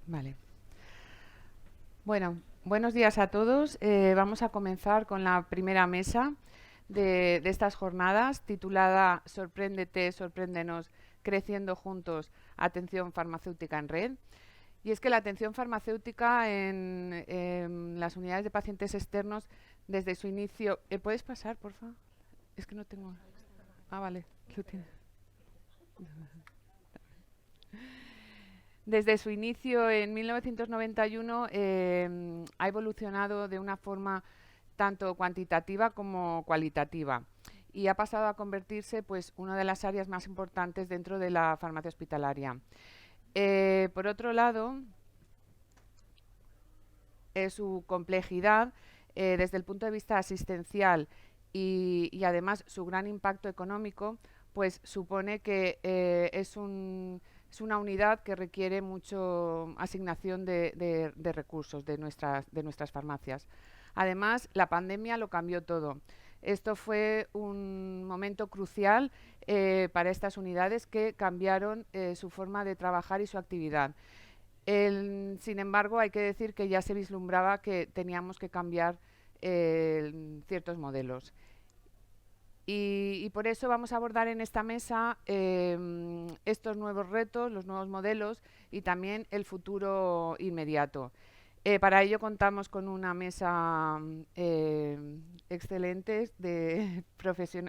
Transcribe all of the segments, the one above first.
Vale. Bueno, buenos días a todos. Vamos a comenzar con la primera mesa de estas jornadas, titulada Sorpréndete, sorpréndenos, creciendo juntos, atención farmacéutica en red. Y es que la atención farmacéutica en las unidades de pacientes externos, desde su inicio... ¿Puedes pasar, por favor? Es que no tengo... Ah, vale, lo tienes. Desde su inicio en 1991 ha evolucionado de una forma tanto cuantitativa como cualitativa y ha pasado a convertirse pues una de las áreas más importantes dentro de la farmacia hospitalaria. Por otro lado, su complejidad desde el punto de vista asistencial y además su gran impacto económico pues supone que es una unidad que requiere mucho asignación de recursos de nuestras farmacias. Además, la pandemia lo cambió todo. Esto fue un momento crucial para estas unidades que cambiaron su forma de trabajar y su actividad. Sin embargo, hay que decir que ya se vislumbraba que teníamos que cambiar ciertos modelos. Y por eso vamos a abordar en esta mesa estos nuevos retos, los nuevos modelos y también el futuro inmediato. Para ello contamos con una mesa excelente,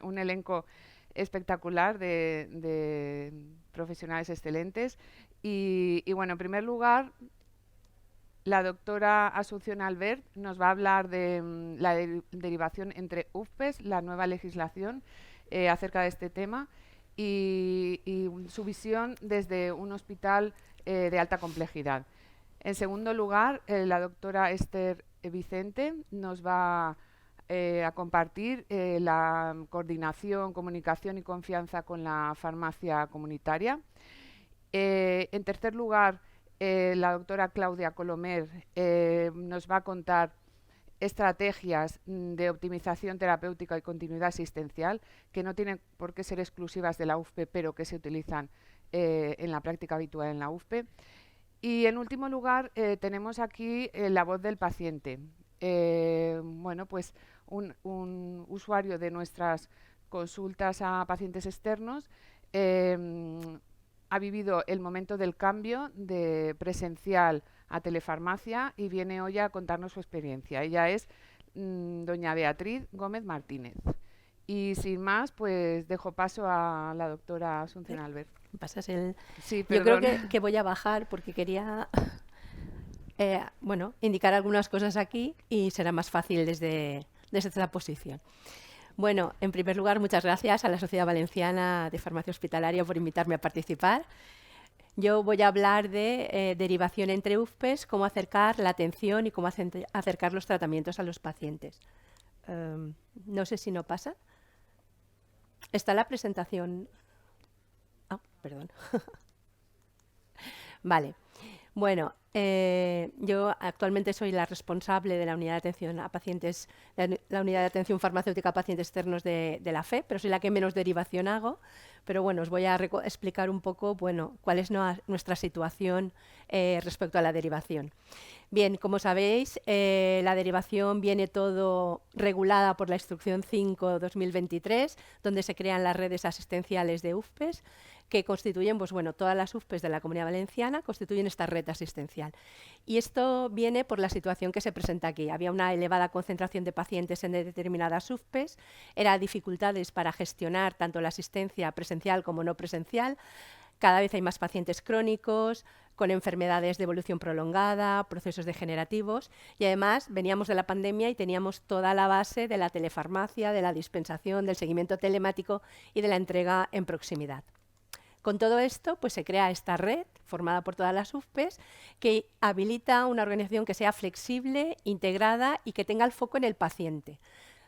un elenco espectacular de profesionales excelentes. Y bueno, en primer lugar, la doctora Asunción Albert nos va a hablar de la derivación entre UFPES, la nueva legislación acerca de este tema y su visión desde un hospital de alta complejidad. En segundo lugar, la doctora Esther Vicente nos va a compartir la coordinación, comunicación y confianza con la farmacia comunitaria. En tercer lugar, la doctora Claudia Colomer nos va a contar estrategias de optimización terapéutica y continuidad asistencial que no tienen por qué ser exclusivas de la UFPE, pero que se utilizan en la práctica habitual en la UFPE. Y en último lugar, tenemos aquí la voz del paciente. Bueno, pues un usuario de nuestras consultas a pacientes externos ha vivido el momento del cambio de presencial a telefarmacia y viene hoy a contarnos su experiencia. Ella es doña Beatriz Gómez Martínez. Y sin más, pues dejo paso a la doctora Asunción Albert. Pasas el... Sí, Yo creo perdón. que voy a bajar porque quería bueno, indicar algunas cosas aquí y será más fácil desde esta posición. Bueno, en primer lugar, muchas gracias a la Sociedad Valenciana de Farmacia Hospitalaria por invitarme a participar. Yo voy a hablar de derivación entre UFPES, cómo acercar la atención y cómo acercar los tratamientos a los pacientes. No sé si no pasa. ¿Está la presentación? Ah, perdón. Vale. Bueno, yo actualmente soy la responsable de la unidad de atención a pacientes, la unidad de atención farmacéutica a pacientes externos de la FE, pero soy la que menos derivación hago. Pero bueno, os voy a explicar un poco, bueno, cuál es nuestra situación respecto a la derivación. Bien, como sabéis, la derivación viene todo regulada por la Instrucción 5/2023, donde se crean las redes asistenciales de UFPES, que constituyen, pues bueno, todas las UFPES de la Comunidad Valenciana constituyen esta red asistencial. Y esto viene por la situación que se presenta aquí. Había una elevada concentración de pacientes en determinadas UFPES, eran dificultades para gestionar tanto la asistencia presencial como no presencial. Cada vez hay más pacientes crónicos, con enfermedades de evolución prolongada, procesos degenerativos, y además veníamos de la pandemia y teníamos toda la base de la telefarmacia, de la dispensación, del seguimiento telemático y de la entrega en proximidad. Con todo esto, pues se crea esta red formada por todas las UFPES que habilita una organización que sea flexible, integrada y que tenga el foco en el paciente.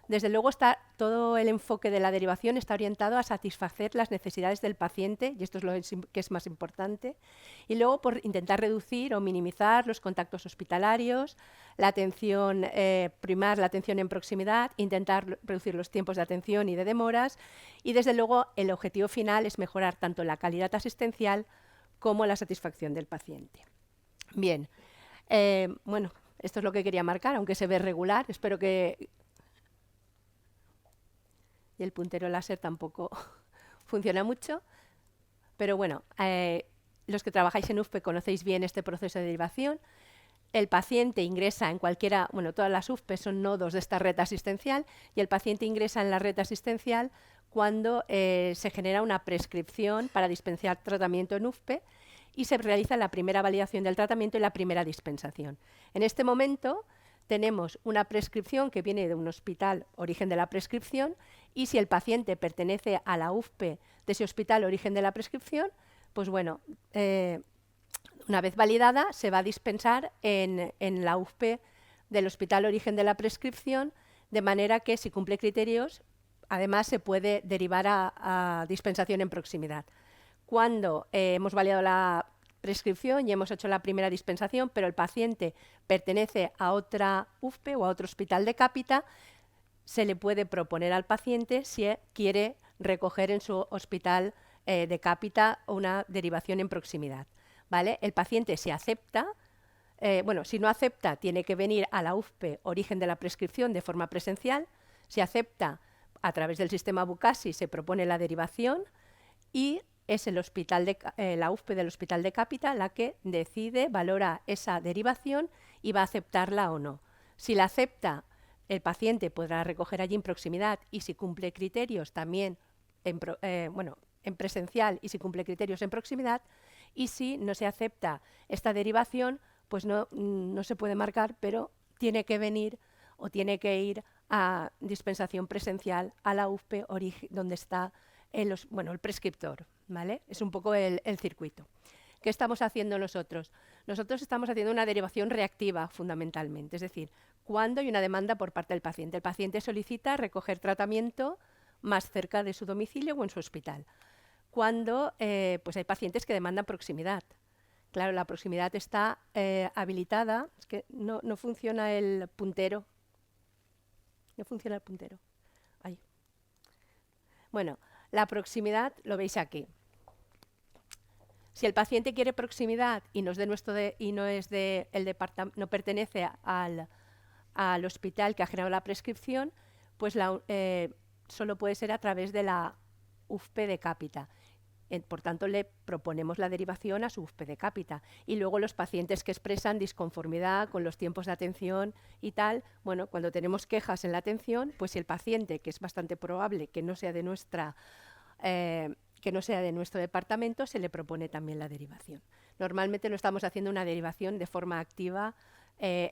Desde luego, todo el enfoque de la derivación está orientado a satisfacer las necesidades del paciente, y esto es lo que es más importante, y luego por intentar reducir o minimizar los contactos hospitalarios, la atención primar la atención en proximidad, intentar reducir los tiempos de atención y de demoras, y desde luego el objetivo final es mejorar tanto la calidad asistencial como la satisfacción del paciente. Bien, bueno, esto es lo que quería marcar, aunque se ve regular. Espero que... Y el puntero láser tampoco funciona mucho. Pero bueno, los que trabajáis en UFPE conocéis bien este proceso de derivación. El paciente ingresa en cualquiera, bueno, todas las UFPE son nodos de esta red asistencial, y el paciente ingresa en la red asistencial cuando se genera una prescripción para dispensar tratamiento en UFPE y se realiza la primera validación del tratamiento y la primera dispensación. En este momento tenemos una prescripción que viene de un hospital origen de la prescripción, y si el paciente pertenece a la UFPE de ese hospital origen de la prescripción, pues bueno, una vez validada se va a dispensar en la UFPE del hospital origen de la prescripción, de manera que si cumple criterios, además se puede derivar a dispensación en proximidad. Cuando hemos validado la prescripción y hemos hecho la primera dispensación, pero el paciente pertenece a otra UFPE o a otro hospital de cápita, se le puede proponer al paciente si quiere recoger en su hospital de cápita una derivación en proximidad, ¿vale? El paciente, si acepta, bueno, si no acepta, tiene que venir a la UFPE origen de la prescripción de forma presencial. Si acepta, a través del sistema Bucasi se propone la derivación, y es el hospital la UFPE del hospital de cápita la que decide, valora esa derivación y va a aceptarla o no. Si la acepta, el paciente podrá recoger allí en proximidad, y si cumple criterios también en presencial, y si cumple criterios en proximidad. Y si no se acepta esta derivación, pues no se puede marcar, pero tiene que venir o tiene que ir a dispensación presencial a la UFPE donde está el prescriptor, ¿vale? Es un poco el circuito. ¿Qué estamos haciendo nosotros? Nosotros estamos haciendo una derivación reactiva, fundamentalmente, es decir, cuando hay una demanda por parte del paciente. El paciente solicita recoger tratamiento más cerca de su domicilio o en su hospital. Cuando pues hay pacientes que demandan proximidad. Claro, la proximidad está habilitada. Es que no funciona el puntero. No funciona el puntero. Ahí. Bueno, la proximidad lo veis aquí. Si el paciente quiere proximidad y no es de el departamento, no pertenece al hospital que ha generado la prescripción, pues solo puede ser a través de la UFPE de cápita. Por tanto, le proponemos la derivación a su UFPE de cápita. Y luego los pacientes que expresan disconformidad con los tiempos de atención y tal, bueno, cuando tenemos quejas en la atención, pues si el paciente, que es bastante probable que no sea de nuestro departamento, se le propone también la derivación. Normalmente no estamos haciendo una derivación de forma activa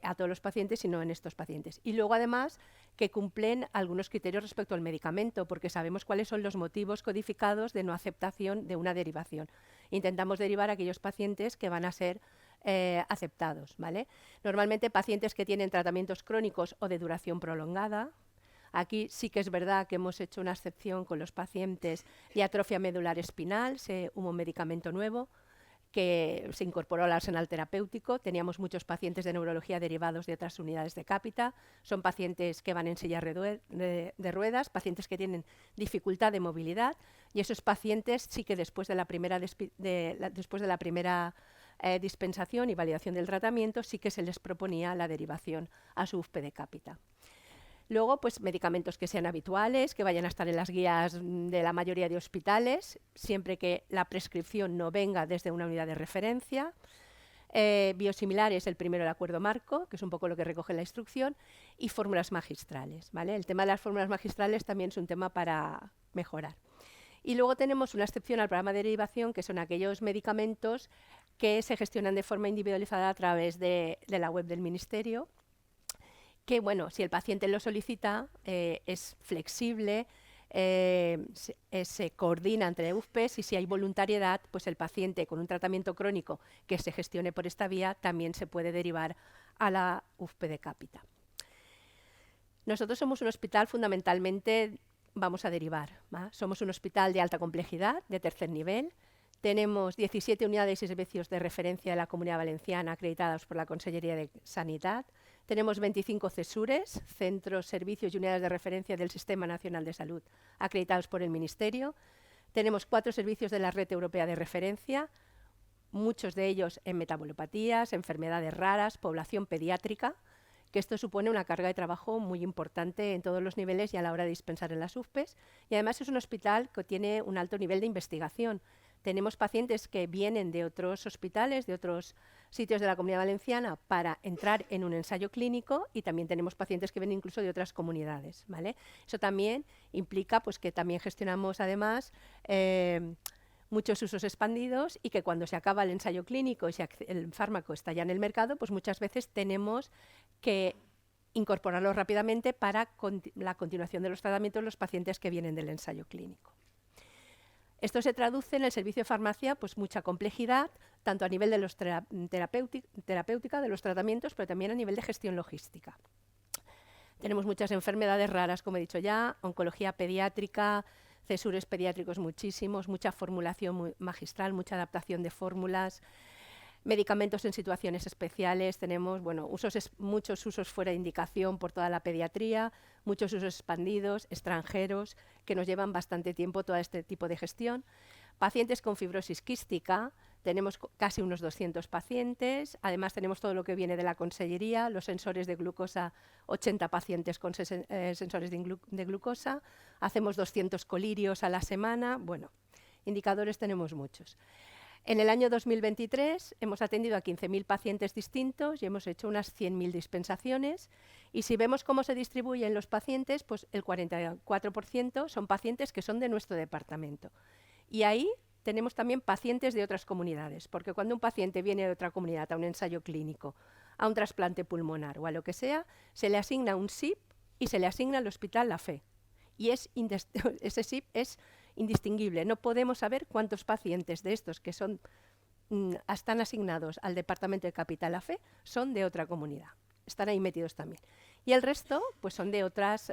a todos los pacientes, sino en estos pacientes. Y luego, además, que cumplen algunos criterios respecto al medicamento, porque sabemos cuáles son los motivos codificados de no aceptación de una derivación. Intentamos derivar a aquellos pacientes que van a ser aceptados, ¿vale? Normalmente pacientes que tienen tratamientos crónicos o de duración prolongada. Aquí sí que es verdad que hemos hecho una excepción con los pacientes de atrofia medular espinal. Hubo un medicamento nuevo que se incorporó al arsenal terapéutico. Teníamos muchos pacientes de neurología derivados de otras unidades de cápita. Son pacientes que van en silla de ruedas, pacientes que tienen dificultad de movilidad, y esos pacientes sí que después de la primera dispensación y validación del tratamiento sí que se les proponía la derivación a su UFPE de cápita. Luego, pues medicamentos que sean habituales, que vayan a estar en las guías de la mayoría de hospitales, siempre que la prescripción no venga desde una unidad de referencia. Biosimilares, el primero, el acuerdo marco, que es un poco lo que recoge la instrucción, y fórmulas magistrales, ¿vale? El tema de las fórmulas magistrales también es un tema para mejorar. Y luego tenemos una excepción al programa de derivación, que son aquellos medicamentos que se gestionan de forma individualizada a través de la web del Ministerio, que, bueno, si el paciente lo solicita, es flexible, se coordina entre UFPEs, y si hay voluntariedad, pues el paciente con un tratamiento crónico que se gestione por esta vía también se puede derivar a la UFPE de cápita. Nosotros somos un hospital, fundamentalmente vamos a derivar, ¿va? Somos un hospital de alta complejidad, de tercer nivel. Tenemos 17 unidades y servicios de referencia de la Comunidad Valenciana acreditados por la Consellería de Sanidad. Tenemos 25 CESURES, centros, servicios y unidades de referencia del Sistema Nacional de Salud, acreditados por el Ministerio. Tenemos 4 servicios de la Red Europea de Referencia, muchos de ellos en metabolopatías, enfermedades raras, población pediátrica, que esto supone una carga de trabajo muy importante en todos los niveles y a la hora de dispensar en las UFPEs. Y además es un hospital que tiene un alto nivel de investigación. Tenemos pacientes que vienen de otros hospitales, de otros sitios de la Comunidad Valenciana para entrar en un ensayo clínico, y también tenemos pacientes que vienen incluso de otras comunidades, ¿vale? Eso también implica pues, que también gestionamos además muchos usos expandidos, y que cuando se acaba el ensayo clínico y el fármaco está ya en el mercado, pues muchas veces tenemos que incorporarlo rápidamente para la continuación de los tratamientos en los pacientes que vienen del ensayo clínico. Esto se traduce en el servicio de farmacia, pues mucha complejidad, tanto a nivel de los terapéutica, de los tratamientos, pero también a nivel de gestión logística. Tenemos muchas enfermedades raras, como he dicho ya, oncología pediátrica, cesures pediátricos muchísimos, mucha formulación magistral, mucha adaptación de fórmulas, medicamentos en situaciones especiales, tenemos muchos usos fuera de indicación por toda la pediatría, muchos usos expandidos, extranjeros, que nos llevan bastante tiempo todo este tipo de gestión. Pacientes con fibrosis quística, tenemos casi unos 200 pacientes, además tenemos todo lo que viene de la consellería, los sensores de glucosa, 80 pacientes con sensores de glucosa, hacemos 200 colirios a la semana, bueno, indicadores tenemos muchos. En el año 2023 hemos atendido a 15.000 pacientes distintos y hemos hecho unas 100.000 dispensaciones, y si vemos cómo se distribuyen los pacientes, pues el 44% son pacientes que son de nuestro departamento. Y ahí tenemos también pacientes de otras comunidades, porque cuando un paciente viene de otra comunidad a un ensayo clínico, a un trasplante pulmonar o a lo que sea, se le asigna un SIP y se le asigna al Hospital La Fe. Y ese SIP es indistinguible. No podemos saber cuántos pacientes de estos que están asignados al Departamento de Capital La Fe son de otra comunidad. Están ahí metidos también. Y el resto pues son de otros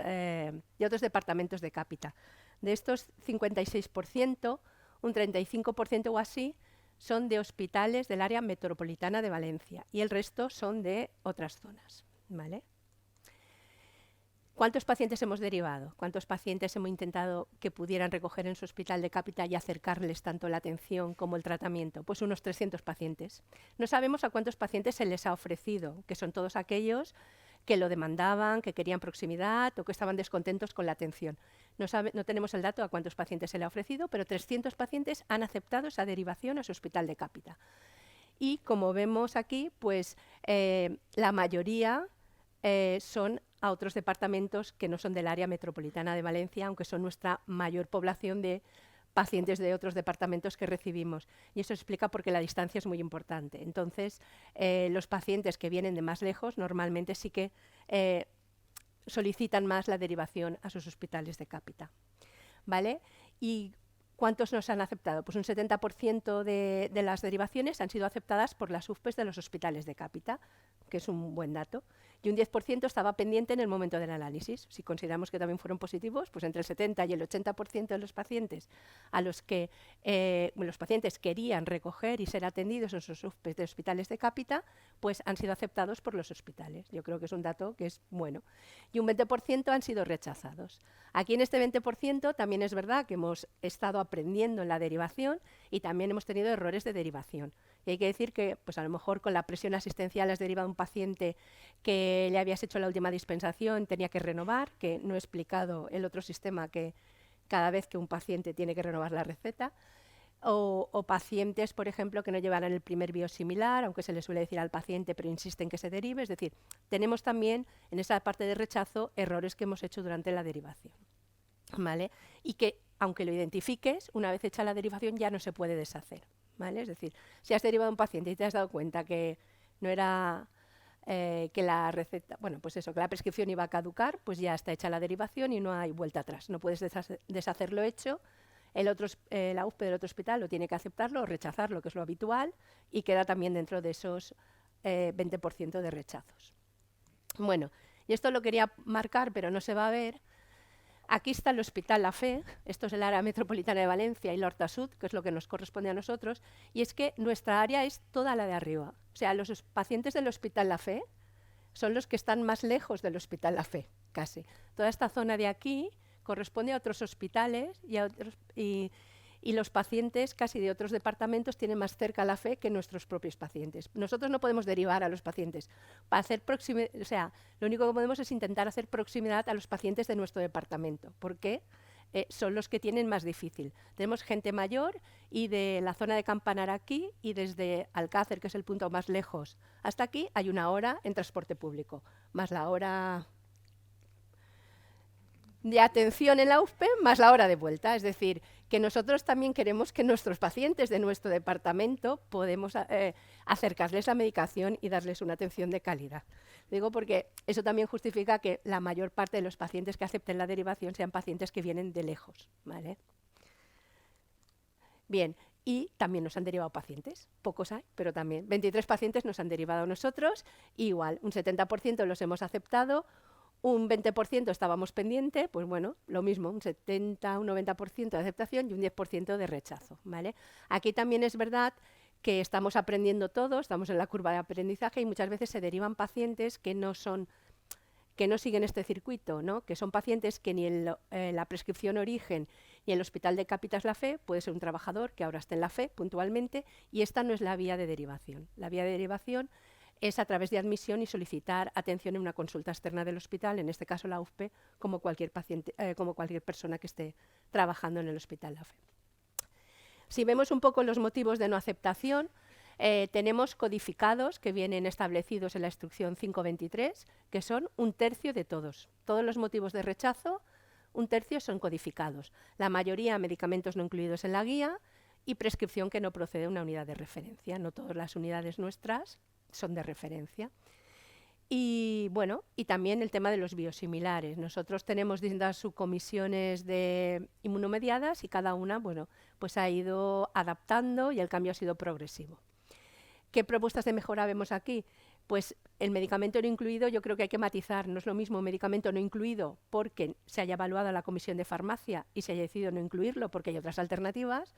departamentos de Capita. De estos 56%, un 35% o así son de hospitales del área metropolitana de Valencia, y el resto son de otras zonas, ¿vale? ¿Cuántos pacientes hemos derivado? ¿Cuántos pacientes hemos intentado que pudieran recoger en su hospital de Capita y acercarles tanto la atención como el tratamiento? Pues unos 300 pacientes. No sabemos a cuántos pacientes se les ha ofrecido, que son todos aquellos que lo demandaban, que querían proximidad o que estaban descontentos con la atención. No tenemos el dato a cuántos pacientes se le ha ofrecido, pero 300 pacientes han aceptado esa derivación a su hospital de Capita. Y como vemos aquí, pues la mayoría son a otros departamentos que no son del área metropolitana de Valencia, aunque son nuestra mayor población de pacientes de otros departamentos que recibimos. Y eso explica por qué la distancia es muy importante. Entonces, los pacientes que vienen de más lejos normalmente sí que solicitan más la derivación a sus hospitales de Capita, ¿vale? ¿Y cuántos nos han aceptado? Pues un 70% de las derivaciones han sido aceptadas por las UFPEs de los hospitales de Capita, que es un buen dato. Y un 10% estaba pendiente en el momento del análisis. Si consideramos que también fueron positivos, pues entre el 70 y el 80% de los pacientes a los que los pacientes querían recoger y ser atendidos en sus UFPEs de hospitales de Capita, pues han sido aceptados por los hospitales. Yo creo que es un dato que es bueno. Y un 20% han sido rechazados. Aquí en este 20% también es verdad que hemos estado aprendiendo en la derivación y también hemos tenido errores de derivación. Y hay que decir que pues a lo mejor con la presión asistencial has derivado a un paciente que le habías hecho la última dispensación, tenía que renovar, que no he explicado el otro sistema que cada vez que un paciente tiene que renovar la receta, o pacientes, por ejemplo, que no llevarán el primer biosimilar, aunque se le suele decir al paciente, pero insisten que se derive. Es decir, tenemos también en esa parte de rechazo errores que hemos hecho durante la derivación, ¿vale? Y que, aunque lo identifiques, una vez hecha la derivación ya no se puede deshacer, ¿vale? Es decir, si has derivado a un paciente y te has dado cuenta que no era que la receta, bueno, pues eso, que la prescripción iba a caducar, pues ya está hecha la derivación y no hay vuelta atrás. No puedes deshacer lo hecho. La UFPE del otro hospital lo tiene que aceptarlo o rechazarlo, que es lo habitual, y queda también dentro de esos 20% de rechazos. Bueno, y esto lo quería marcar, pero no se va a ver. Aquí está el Hospital La Fe, esto es el área metropolitana de Valencia y la Horta Sud, que es lo que nos corresponde a nosotros, y es que nuestra área es toda la de arriba. O sea, los pacientes del Hospital La Fe son los que están más lejos del Hospital La Fe, casi. Toda esta zona de aquí corresponde a otros hospitales y y los pacientes casi de otros departamentos tienen más cerca la FE que nuestros propios pacientes. Nosotros no podemos derivar a los pacientes. Para hacer o sea, lo único que podemos es intentar hacer proximidad a los pacientes de nuestro departamento. ¿Por qué? Son los que tienen más difícil. Tenemos gente mayor y de la zona de Campanar aquí y desde Alcácer, que es el punto más lejos, hasta aquí hay 1 hora en transporte público, más la hora de atención en la UFPE más la hora de vuelta. Es decir, que nosotros también queremos que nuestros pacientes de nuestro departamento podemos acercarles la medicación y darles una atención de calidad. Digo porque eso también justifica que la mayor parte de los pacientes que acepten la derivación sean pacientes que vienen de lejos, ¿vale? Bien, y también nos han derivado pacientes, pocos hay, pero también 23 pacientes nos han derivado a nosotros, igual, un 70% los hemos aceptado, un 20% estábamos pendiente, pues bueno, lo mismo, un 70, un 90% de aceptación y un 10% de rechazo, ¿vale? Aquí también es verdad que estamos aprendiendo todos, estamos en la curva de aprendizaje y muchas veces se derivan pacientes que no siguen este circuito, ¿no? Que son pacientes que ni en la prescripción origen ni en el hospital de Cápitas la FE, puede ser un trabajador que ahora está en la FE puntualmente, y esta no es la vía de derivación. La vía de derivación es a través de admisión y solicitar atención en una consulta externa del hospital, en este caso la UFPE, como cualquier paciente, como cualquier persona que esté trabajando en el hospital la FE. Si vemos un poco los motivos de no aceptación, tenemos codificados que vienen establecidos en la instrucción 523, que son 1/3 de todos. Todos los motivos de rechazo, 1/3 son codificados. La mayoría medicamentos no incluidos en la guía y prescripción que no procede de una unidad de referencia. No todas las unidades nuestras son de referencia. Y bueno, y también el tema de los biosimilares. Nosotros tenemos distintas subcomisiones de inmunomediadas y cada una, bueno, pues ha ido adaptando y el cambio ha sido progresivo. ¿Qué propuestas de mejora vemos aquí? Pues el medicamento no incluido, yo creo que hay que matizar. No es lo mismo un medicamento no incluido porque se haya evaluado a la Comisión de Farmacia y se haya decidido no incluirlo porque hay otras alternativas,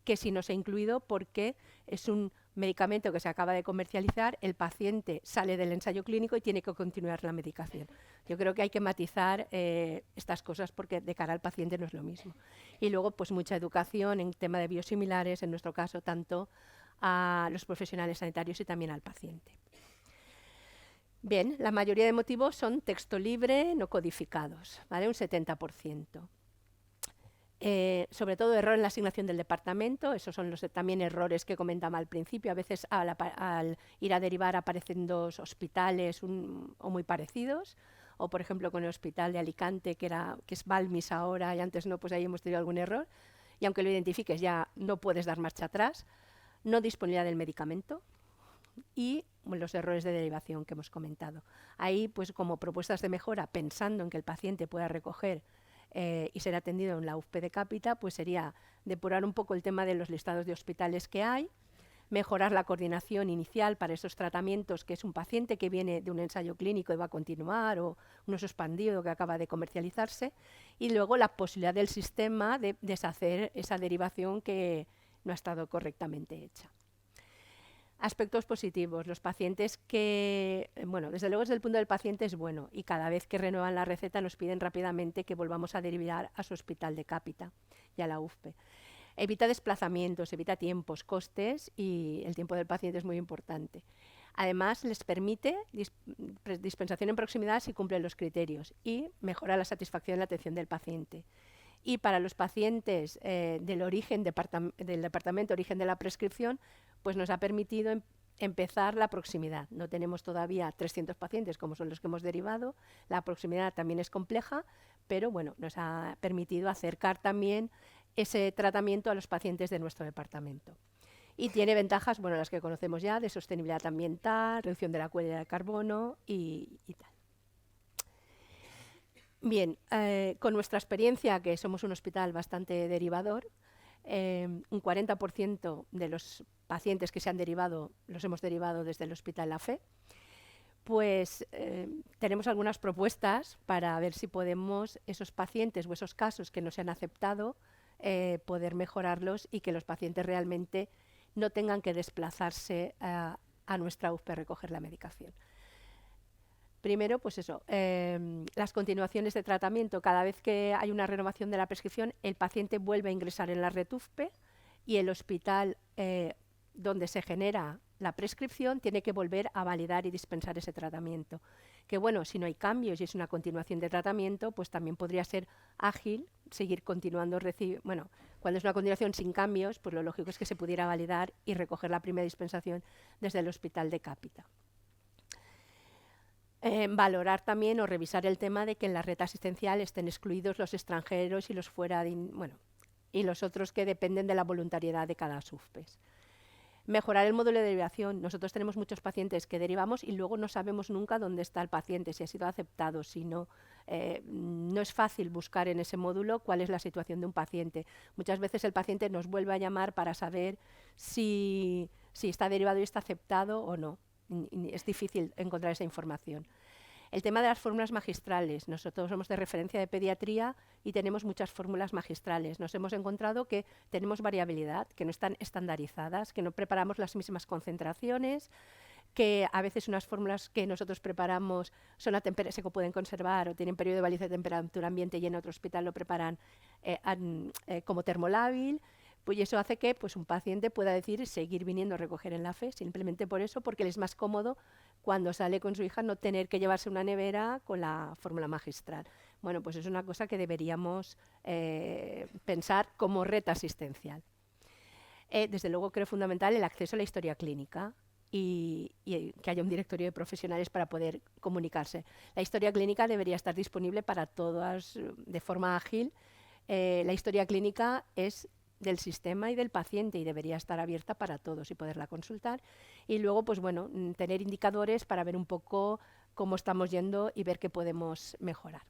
que si no se ha incluido porque es un medicamento que se acaba de comercializar, el paciente sale del ensayo clínico y tiene que continuar la medicación. Yo creo que hay que matizar estas cosas porque de cara al paciente no es lo mismo. Y luego, pues mucha educación en tema de biosimilares, en nuestro caso, tanto a los profesionales sanitarios y también al paciente. Bien, la mayoría de motivos son texto libre, no codificados, ¿vale? Un 70%. Sobre todo error en la asignación del departamento, esos son también errores que comentaba al principio. A veces al ir a derivar aparecen 2 hospitales o muy parecidos, o por ejemplo con el hospital de Alicante, que es Balmis ahora y antes no, pues ahí hemos tenido algún error, y aunque lo identifiques ya no puedes dar marcha atrás. No disponibilidad del medicamento y los errores de derivación que hemos comentado. Ahí, pues como propuestas de mejora, pensando en que el paciente pueda recoger y ser atendido en la UFPE de Cápita, pues sería depurar un poco el tema de los listados de hospitales que hay, mejorar la coordinación inicial para esos tratamientos, que es un paciente que viene de un ensayo clínico y va a continuar, o un uso expandido que acaba de comercializarse, y luego la posibilidad del sistema de deshacer esa derivación que no ha estado correctamente hecha. Aspectos positivos. Los pacientes que, bueno, desde luego desde el punto del paciente es bueno y cada vez que renuevan la receta nos piden rápidamente que volvamos a derivar a su hospital de Cápita y a la UFPE. Evita desplazamientos, evita tiempos, costes y el tiempo del paciente es muy importante. Además, les permite dispensación en proximidad si cumplen los criterios y mejora la satisfacción en la atención del paciente. Y para los pacientes del departamento origen de la prescripción, pues nos ha permitido empezar la proximidad. No tenemos todavía 300 pacientes como son los que hemos derivado. La proximidad también es compleja, pero bueno, nos ha permitido acercar también ese tratamiento a los pacientes de nuestro departamento. Y tiene ventajas, bueno, las que conocemos ya, de sostenibilidad ambiental, reducción de la huella de carbono y tal. Bien, con nuestra experiencia, que somos un hospital bastante derivador, un 40% de los pacientes que se han derivado los hemos derivado desde el Hospital La Fe, pues tenemos algunas propuestas para ver si podemos esos pacientes o esos casos que no se han aceptado, poder mejorarlos y que los pacientes realmente no tengan que desplazarse a nuestra UFPE a recoger la medicación. Primero, pues eso, las continuaciones de tratamiento. Cada vez que hay una renovación de la prescripción, el paciente vuelve a ingresar en la red UFPE y el hospital donde se genera la prescripción tiene que volver a validar y dispensar ese tratamiento. Que bueno, si no hay cambios y es una continuación de tratamiento, pues también podría ser ágil seguir continuando bueno, cuando es una continuación sin cambios, pues lo lógico es que se pudiera validar y recoger la primera dispensación desde el hospital de Cápita. Valorar también o revisar el tema de que en la red asistencial estén excluidos los extranjeros y los y los otros que dependen de la voluntariedad de cada SUFPES. Mejorar el módulo de derivación. Nosotros tenemos muchos pacientes que derivamos y luego no sabemos nunca dónde está el paciente, si ha sido aceptado, si no. No es fácil buscar en ese módulo cuál es la situación de un paciente. Muchas veces el paciente nos vuelve a llamar para saber si está derivado y está aceptado o no. Es difícil encontrar esa información. El tema de las fórmulas magistrales. Nosotros somos de referencia de pediatría y tenemos muchas fórmulas magistrales. Nos hemos encontrado que tenemos variabilidad, que no están estandarizadas, que no preparamos las mismas concentraciones, que a veces unas fórmulas que nosotros preparamos se pueden conservar o tienen periodo de validez de temperatura ambiente y en otro hospital lo preparan como termolábil. Pues eso hace que pues, un paciente pueda decir seguir viniendo a recoger en la FE, simplemente por eso, porque le es más cómodo cuando sale con su hija no tener que llevarse una nevera con la fórmula magistral. Bueno, pues es una cosa que deberíamos pensar como red asistencial. Desde luego creo fundamental el acceso a la historia clínica y que haya un directorio de profesionales para poder comunicarse. La historia clínica debería estar disponible para todas de forma ágil. La historia clínica es del sistema y del paciente y debería estar abierta para todos y poderla consultar. Y luego, pues bueno, tener indicadores para ver un poco cómo estamos yendo y ver qué podemos mejorar.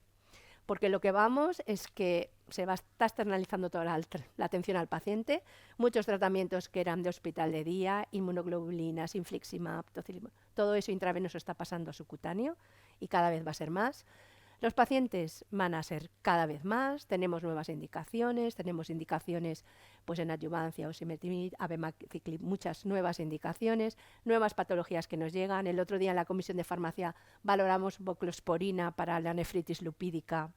Porque lo que vamos es que se está externalizando toda la atención al paciente. Muchos tratamientos que eran de hospital de día, inmunoglobulinas, infliximab, tocilizumab, todo eso intravenoso está pasando a subcutáneo y cada vez va a ser más. Los pacientes van a ser cada vez más, tenemos nuevas indicaciones, pues en adyuvancia, osimertinib, abemaciclib, muchas nuevas indicaciones, nuevas patologías que nos llegan. El otro día en la Comisión de Farmacia valoramos voclosporina para la nefritis lupídica,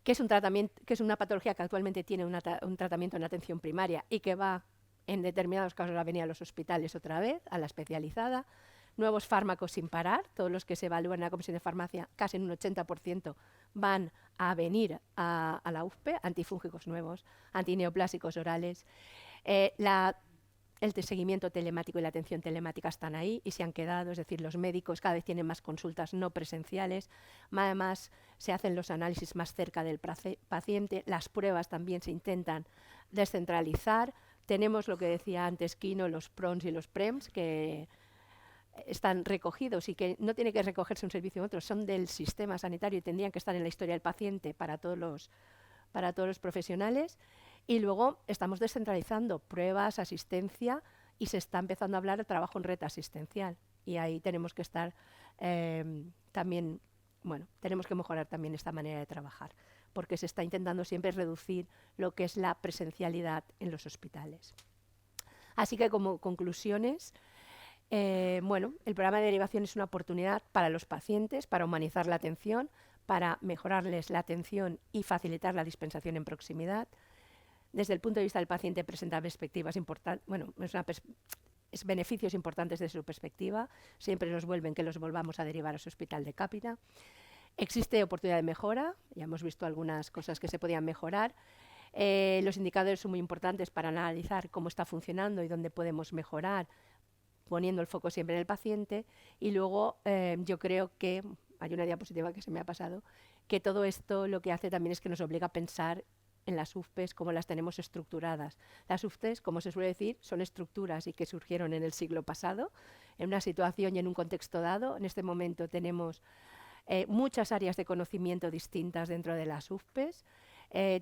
que es una patología que actualmente tiene un tratamiento en atención primaria y que va en determinados casos a venir a los hospitales otra vez, a la especializada. Nuevos fármacos sin parar, todos los que se evalúan en la Comisión de Farmacia, casi en un 80% van a venir a la UFPE, antifúngicos nuevos, antineoplásicos orales. El seguimiento telemático y la atención telemática están ahí y se han quedado, es decir, los médicos cada vez tienen más consultas no presenciales, además se hacen los análisis más cerca del paciente, las pruebas también se intentan descentralizar. Tenemos lo que decía antes Kino, los PRONS y los PREMS, que están recogidos y que no tiene que recogerse un servicio u otro, son del sistema sanitario y tendrían que estar en la historia del paciente para todos los profesionales. Y luego estamos descentralizando pruebas, asistencia y se está empezando a hablar de trabajo en red asistencial. Y ahí tenemos que estar también, bueno, tenemos que mejorar también esta manera de trabajar, porque se está intentando siempre reducir lo que es la presencialidad en los hospitales. Así que como conclusiones, bueno, el programa de derivación es una oportunidad para los pacientes, para humanizar la atención, para mejorarles la atención y facilitar la dispensación en proximidad. Desde el punto de vista del paciente presenta perspectivas importantes, bueno, es beneficios importantes desde su perspectiva, siempre nos vuelven que los volvamos a derivar a su hospital de Cápita. Existe oportunidad de mejora, ya hemos visto algunas cosas que se podían mejorar. Los indicadores son muy importantes para analizar cómo está funcionando y dónde podemos mejorar, poniendo el foco siempre en el paciente. Y luego yo creo que, hay una diapositiva que se me ha pasado, que todo esto lo que hace también es que nos obliga a pensar en las UFPEs como las tenemos estructuradas. Las UFPEs, como se suele decir, son estructuras y que surgieron en el siglo pasado, en una situación y en un contexto dado. En este momento tenemos muchas áreas de conocimiento distintas dentro de las UFPEs.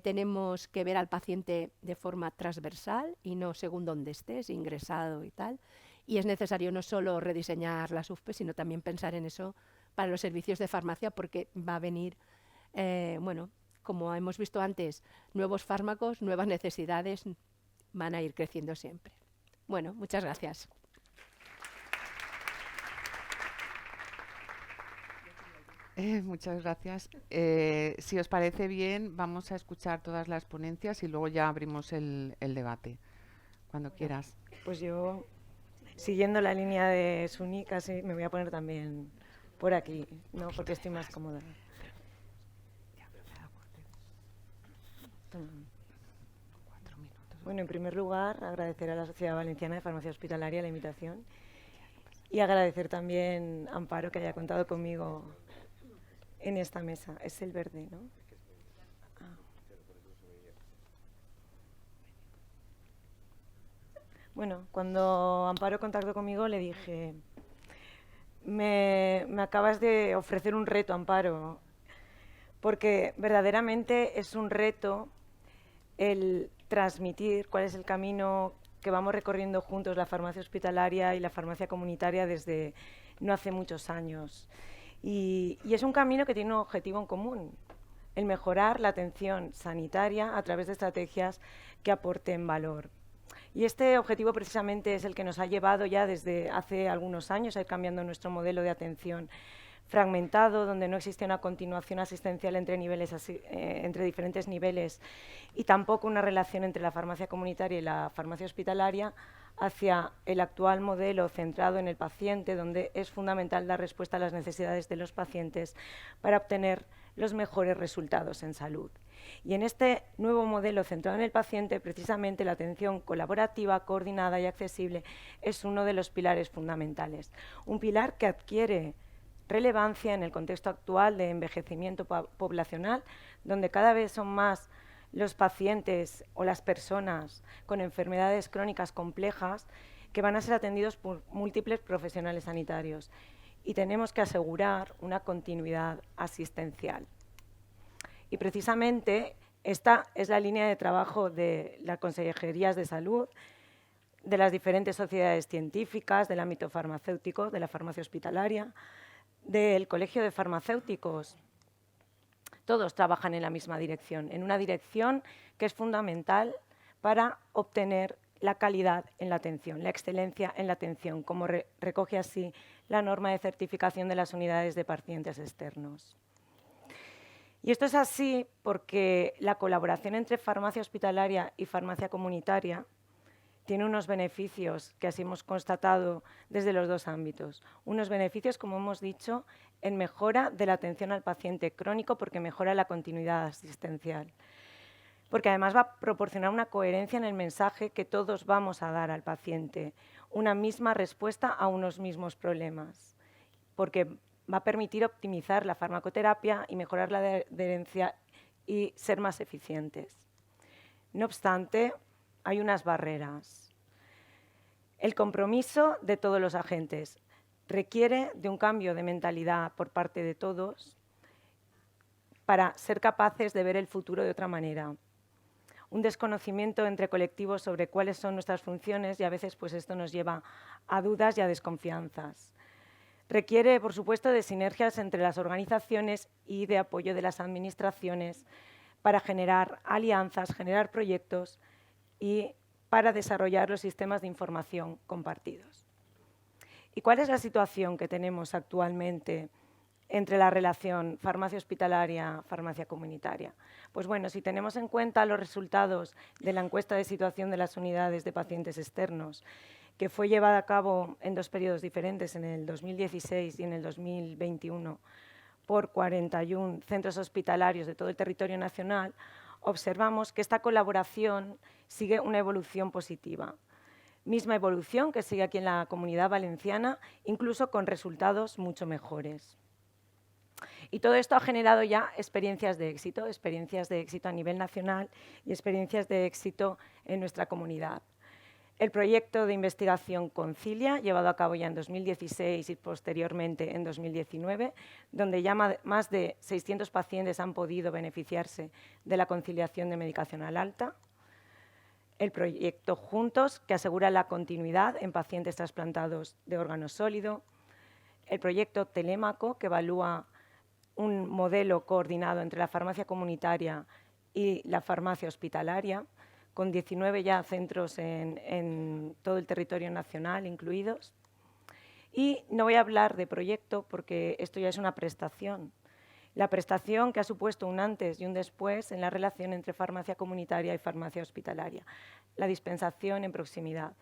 Tenemos que ver al paciente de forma transversal y no según dónde estés, ingresado y tal. Y es necesario no solo rediseñar las UFPEs, sino también pensar en eso para los servicios de farmacia, porque va a venir, bueno, como hemos visto antes, nuevos fármacos, nuevas necesidades van a ir creciendo siempre. Bueno, muchas gracias. Muchas gracias. Si os parece bien, vamos a escuchar todas las ponencias y luego ya abrimos el debate, cuando quieras. Pues yo, siguiendo la línea de Suni, casi me voy a poner también por aquí, ¿no? Porque estoy más cómoda. Bueno, en primer lugar, agradecer a la Sociedad Valenciana de Farmacia Hospitalaria la invitación y agradecer también a Amparo que haya contado conmigo en esta mesa. Es el verde, ¿no? Bueno, cuando Amparo contactó conmigo le dije, me acabas de ofrecer un reto, Amparo, porque verdaderamente es un reto el transmitir cuál es el camino que vamos recorriendo juntos la farmacia hospitalaria y la farmacia comunitaria desde no hace muchos años. Y es un camino que tiene un objetivo en común, el mejorar la atención sanitaria a través de estrategias que aporten valor. Y este objetivo precisamente es el que nos ha llevado ya desde hace algunos años a ir cambiando nuestro modelo de atención fragmentado, donde no existe una continuación asistencial entre diferentes niveles y tampoco una relación entre la farmacia comunitaria y la farmacia hospitalaria, hacia el actual modelo centrado en el paciente, donde es fundamental dar respuesta a las necesidades de los pacientes para obtener los mejores resultados en salud. Y en este nuevo modelo centrado en el paciente, precisamente la atención colaborativa, coordinada y accesible es uno de los pilares fundamentales. Un pilar que adquiere relevancia en el contexto actual de envejecimiento poblacional, donde cada vez son más los pacientes o las personas con enfermedades crónicas complejas que van a ser atendidos por múltiples profesionales sanitarios. Y tenemos que asegurar una continuidad asistencial. Y precisamente esta es la línea de trabajo de las consejerías de salud, de las diferentes sociedades científicas, del ámbito farmacéutico, de la farmacia hospitalaria, del Colegio de Farmacéuticos. Todos trabajan en la misma dirección, en una dirección que es fundamental para obtener la calidad en la atención, la excelencia en la atención, como recoge así la norma de certificación de las unidades de pacientes externos. Y esto es así porque la colaboración entre farmacia hospitalaria y farmacia comunitaria tiene unos beneficios que así hemos constatado desde los dos ámbitos. Unos beneficios, como hemos dicho, en mejora de la atención al paciente crónico porque mejora la continuidad asistencial. Porque además va a proporcionar una coherencia en el mensaje que todos vamos a dar al paciente, una misma respuesta a unos mismos problemas. Porque va a permitir optimizar la farmacoterapia y mejorar la adherencia y ser más eficientes. No obstante, hay unas barreras. El compromiso de todos los agentes requiere de un cambio de mentalidad por parte de todos para ser capaces de ver el futuro de otra manera. Un desconocimiento entre colectivos sobre cuáles son nuestras funciones y a veces pues esto nos lleva a dudas y a desconfianzas. Requiere, por supuesto, de sinergias entre las organizaciones y de apoyo de las administraciones para generar alianzas, generar proyectos y para desarrollar los sistemas de información compartidos. ¿Y cuál es la situación que tenemos actualmente entre la relación farmacia hospitalaria, farmacia comunitaria? Pues bueno, si tenemos en cuenta los resultados de la encuesta de situación de las unidades de pacientes externos, que fue llevada a cabo en dos periodos diferentes, en el 2016 y en el 2021, por 41 centros hospitalarios de todo el territorio nacional, observamos que esta colaboración sigue una evolución positiva. Misma evolución que sigue aquí en la Comunidad Valenciana, incluso con resultados mucho mejores. Y todo esto ha generado ya experiencias de éxito a nivel nacional y experiencias de éxito en nuestra comunidad. El proyecto de investigación Concilia, llevado a cabo ya en 2016 y posteriormente en 2019, donde ya más de 600 pacientes han podido beneficiarse de la conciliación de medicación al alta. El proyecto Juntos, que asegura la continuidad en pacientes trasplantados de órgano sólido. El proyecto Telémaco, que evalúa un modelo coordinado entre la farmacia comunitaria y la farmacia hospitalaria, con 19 ya centros en todo el territorio nacional incluidos. Y no voy a hablar de proyecto porque esto ya es una prestación. La prestación que ha supuesto un antes y un después en la relación entre farmacia comunitaria y farmacia hospitalaria. La dispensación en proximidad.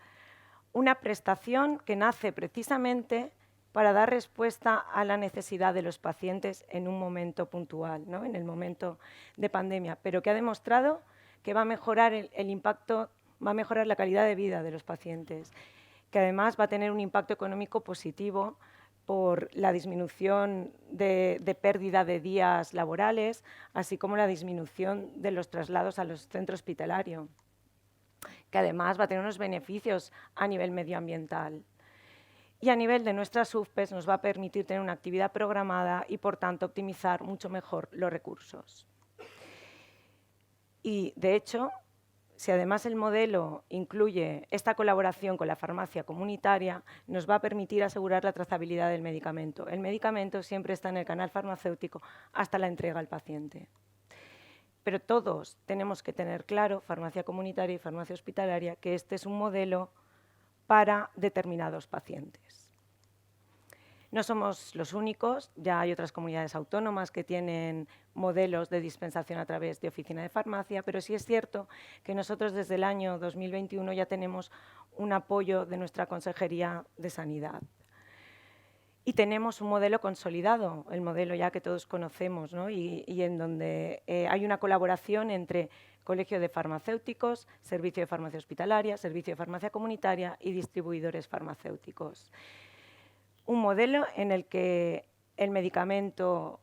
Una prestación que nace precisamente para dar respuesta a la necesidad de los pacientes en un momento puntual, ¿no? En el momento de pandemia, pero que ha demostrado que va a mejorar el impacto, va a mejorar la calidad de vida de los pacientes, que además va a tener un impacto económico positivo por la disminución de pérdida de días laborales, así como la disminución de los traslados a los centros hospitalarios, que además va a tener unos beneficios a nivel medioambiental. Y a nivel de nuestras UFPEs nos va a permitir tener una actividad programada y, por tanto, optimizar mucho mejor los recursos. Y, de hecho, si además el modelo incluye esta colaboración con la farmacia comunitaria, nos va a permitir asegurar la trazabilidad del medicamento. El medicamento siempre está en el canal farmacéutico hasta la entrega al paciente. Pero todos tenemos que tener claro, farmacia comunitaria y farmacia hospitalaria, que este es un modelo para determinados pacientes. No somos los únicos, ya hay otras comunidades autónomas que tienen modelos de dispensación a través de oficina de farmacia, pero sí es cierto que nosotros desde el año 2021 ya tenemos un apoyo de nuestra Consejería de Sanidad. Y tenemos un modelo consolidado, el modelo ya que todos conocemos, ¿no? y en donde hay una colaboración entre Colegio de Farmacéuticos, Servicio de Farmacia Hospitalaria, Servicio de Farmacia Comunitaria y distribuidores farmacéuticos. Un modelo en el que el medicamento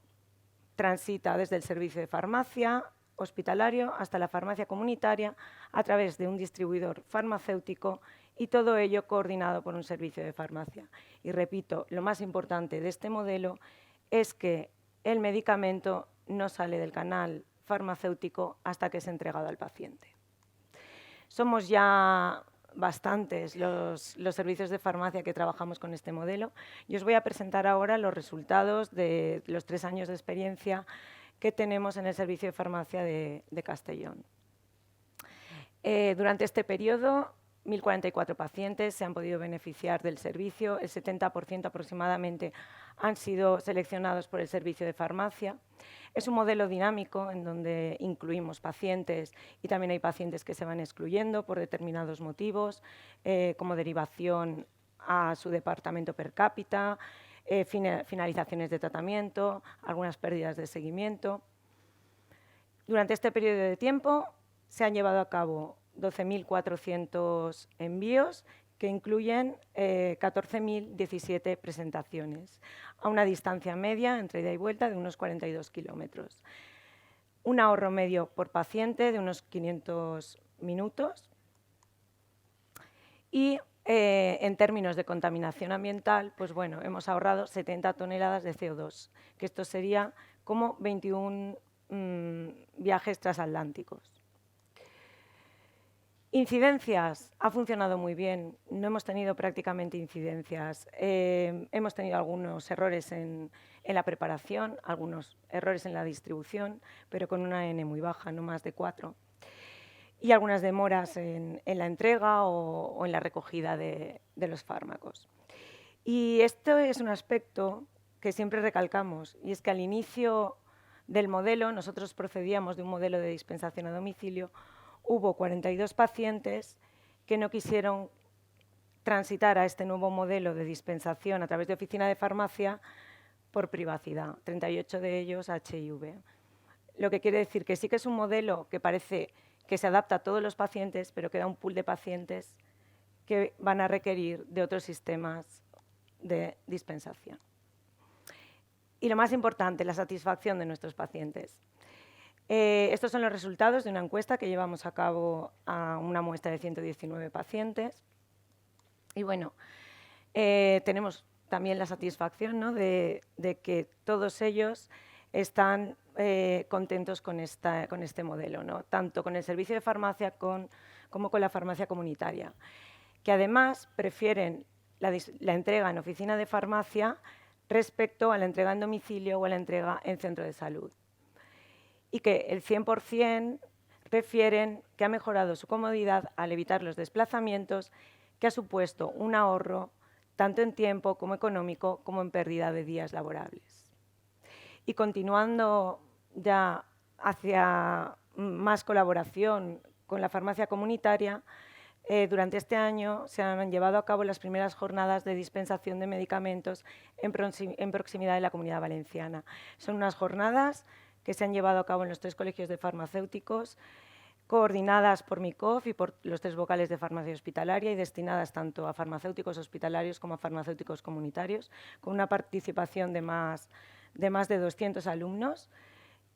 transita desde el servicio de farmacia hospitalario hasta la farmacia comunitaria a través de un distribuidor farmacéutico y todo ello coordinado por un servicio de farmacia. Y repito, lo más importante de este modelo es que el medicamento no sale del canal farmacéutico hasta que es entregado al paciente. Somos ya bastantes los servicios de farmacia que trabajamos con este modelo y os voy a presentar ahora los resultados de los 3 años de experiencia que tenemos en el servicio de farmacia de Castellón. Durante este periodo, 1.044 pacientes se han podido beneficiar del servicio, el 70% aproximadamente han sido seleccionados por el servicio de farmacia. Es un modelo dinámico en donde incluimos pacientes y también hay pacientes que se van excluyendo por determinados motivos, como derivación a su departamento per cápita, finalizaciones de tratamiento, algunas pérdidas de seguimiento. Durante este periodo de tiempo se han llevado a cabo 12.400 envíos que incluyen 14.017 presentaciones, a una distancia media entre ida y vuelta de unos 42 kilómetros. Un ahorro medio por paciente de unos 500 minutos y en términos de contaminación ambiental, pues bueno, hemos ahorrado 70 toneladas de CO2, que esto sería como 21 viajes transatlánticos. Incidencias, ha funcionado muy bien, no hemos tenido prácticamente incidencias. Hemos tenido algunos errores en la preparación, algunos errores en la distribución, pero con una N muy baja, no más de 4. Y algunas demoras en la entrega o en la recogida de los fármacos. Y esto es un aspecto que siempre recalcamos, y es que al inicio del modelo, nosotros procedíamos de un modelo de dispensación a domicilio. Hubo 42 pacientes que no quisieron transitar a este nuevo modelo de dispensación a través de oficina de farmacia por privacidad, 38 de ellos HIV. Lo que quiere decir que sí que es un modelo que parece que se adapta a todos los pacientes, pero queda un pool de pacientes que van a requerir de otros sistemas de dispensación. Y lo más importante, la satisfacción de nuestros pacientes. Estos son los resultados de una encuesta que llevamos a cabo a una muestra de 119 pacientes. Y bueno, tenemos también la satisfacción, ¿no?, de que todos ellos están contentos con este modelo, ¿no?, tanto con el servicio de farmacia como con la farmacia comunitaria, que además prefieren la entrega en oficina de farmacia respecto a la entrega en domicilio o a la entrega en centro de salud. Y que el 100% refieren que ha mejorado su comodidad al evitar los desplazamientos, que ha supuesto un ahorro tanto en tiempo como económico como en pérdida de días laborables. Y continuando ya hacia más colaboración con la farmacia comunitaria, durante este año se han llevado a cabo las primeras jornadas de dispensación de medicamentos en proximidad de la Comunidad Valenciana. Son unas jornadas que se han llevado a cabo en los 3 colegios de farmacéuticos, coordinadas por MICOF y por los 3 vocales de farmacia hospitalaria y destinadas tanto a farmacéuticos hospitalarios como a farmacéuticos comunitarios, con una participación de más de 200 alumnos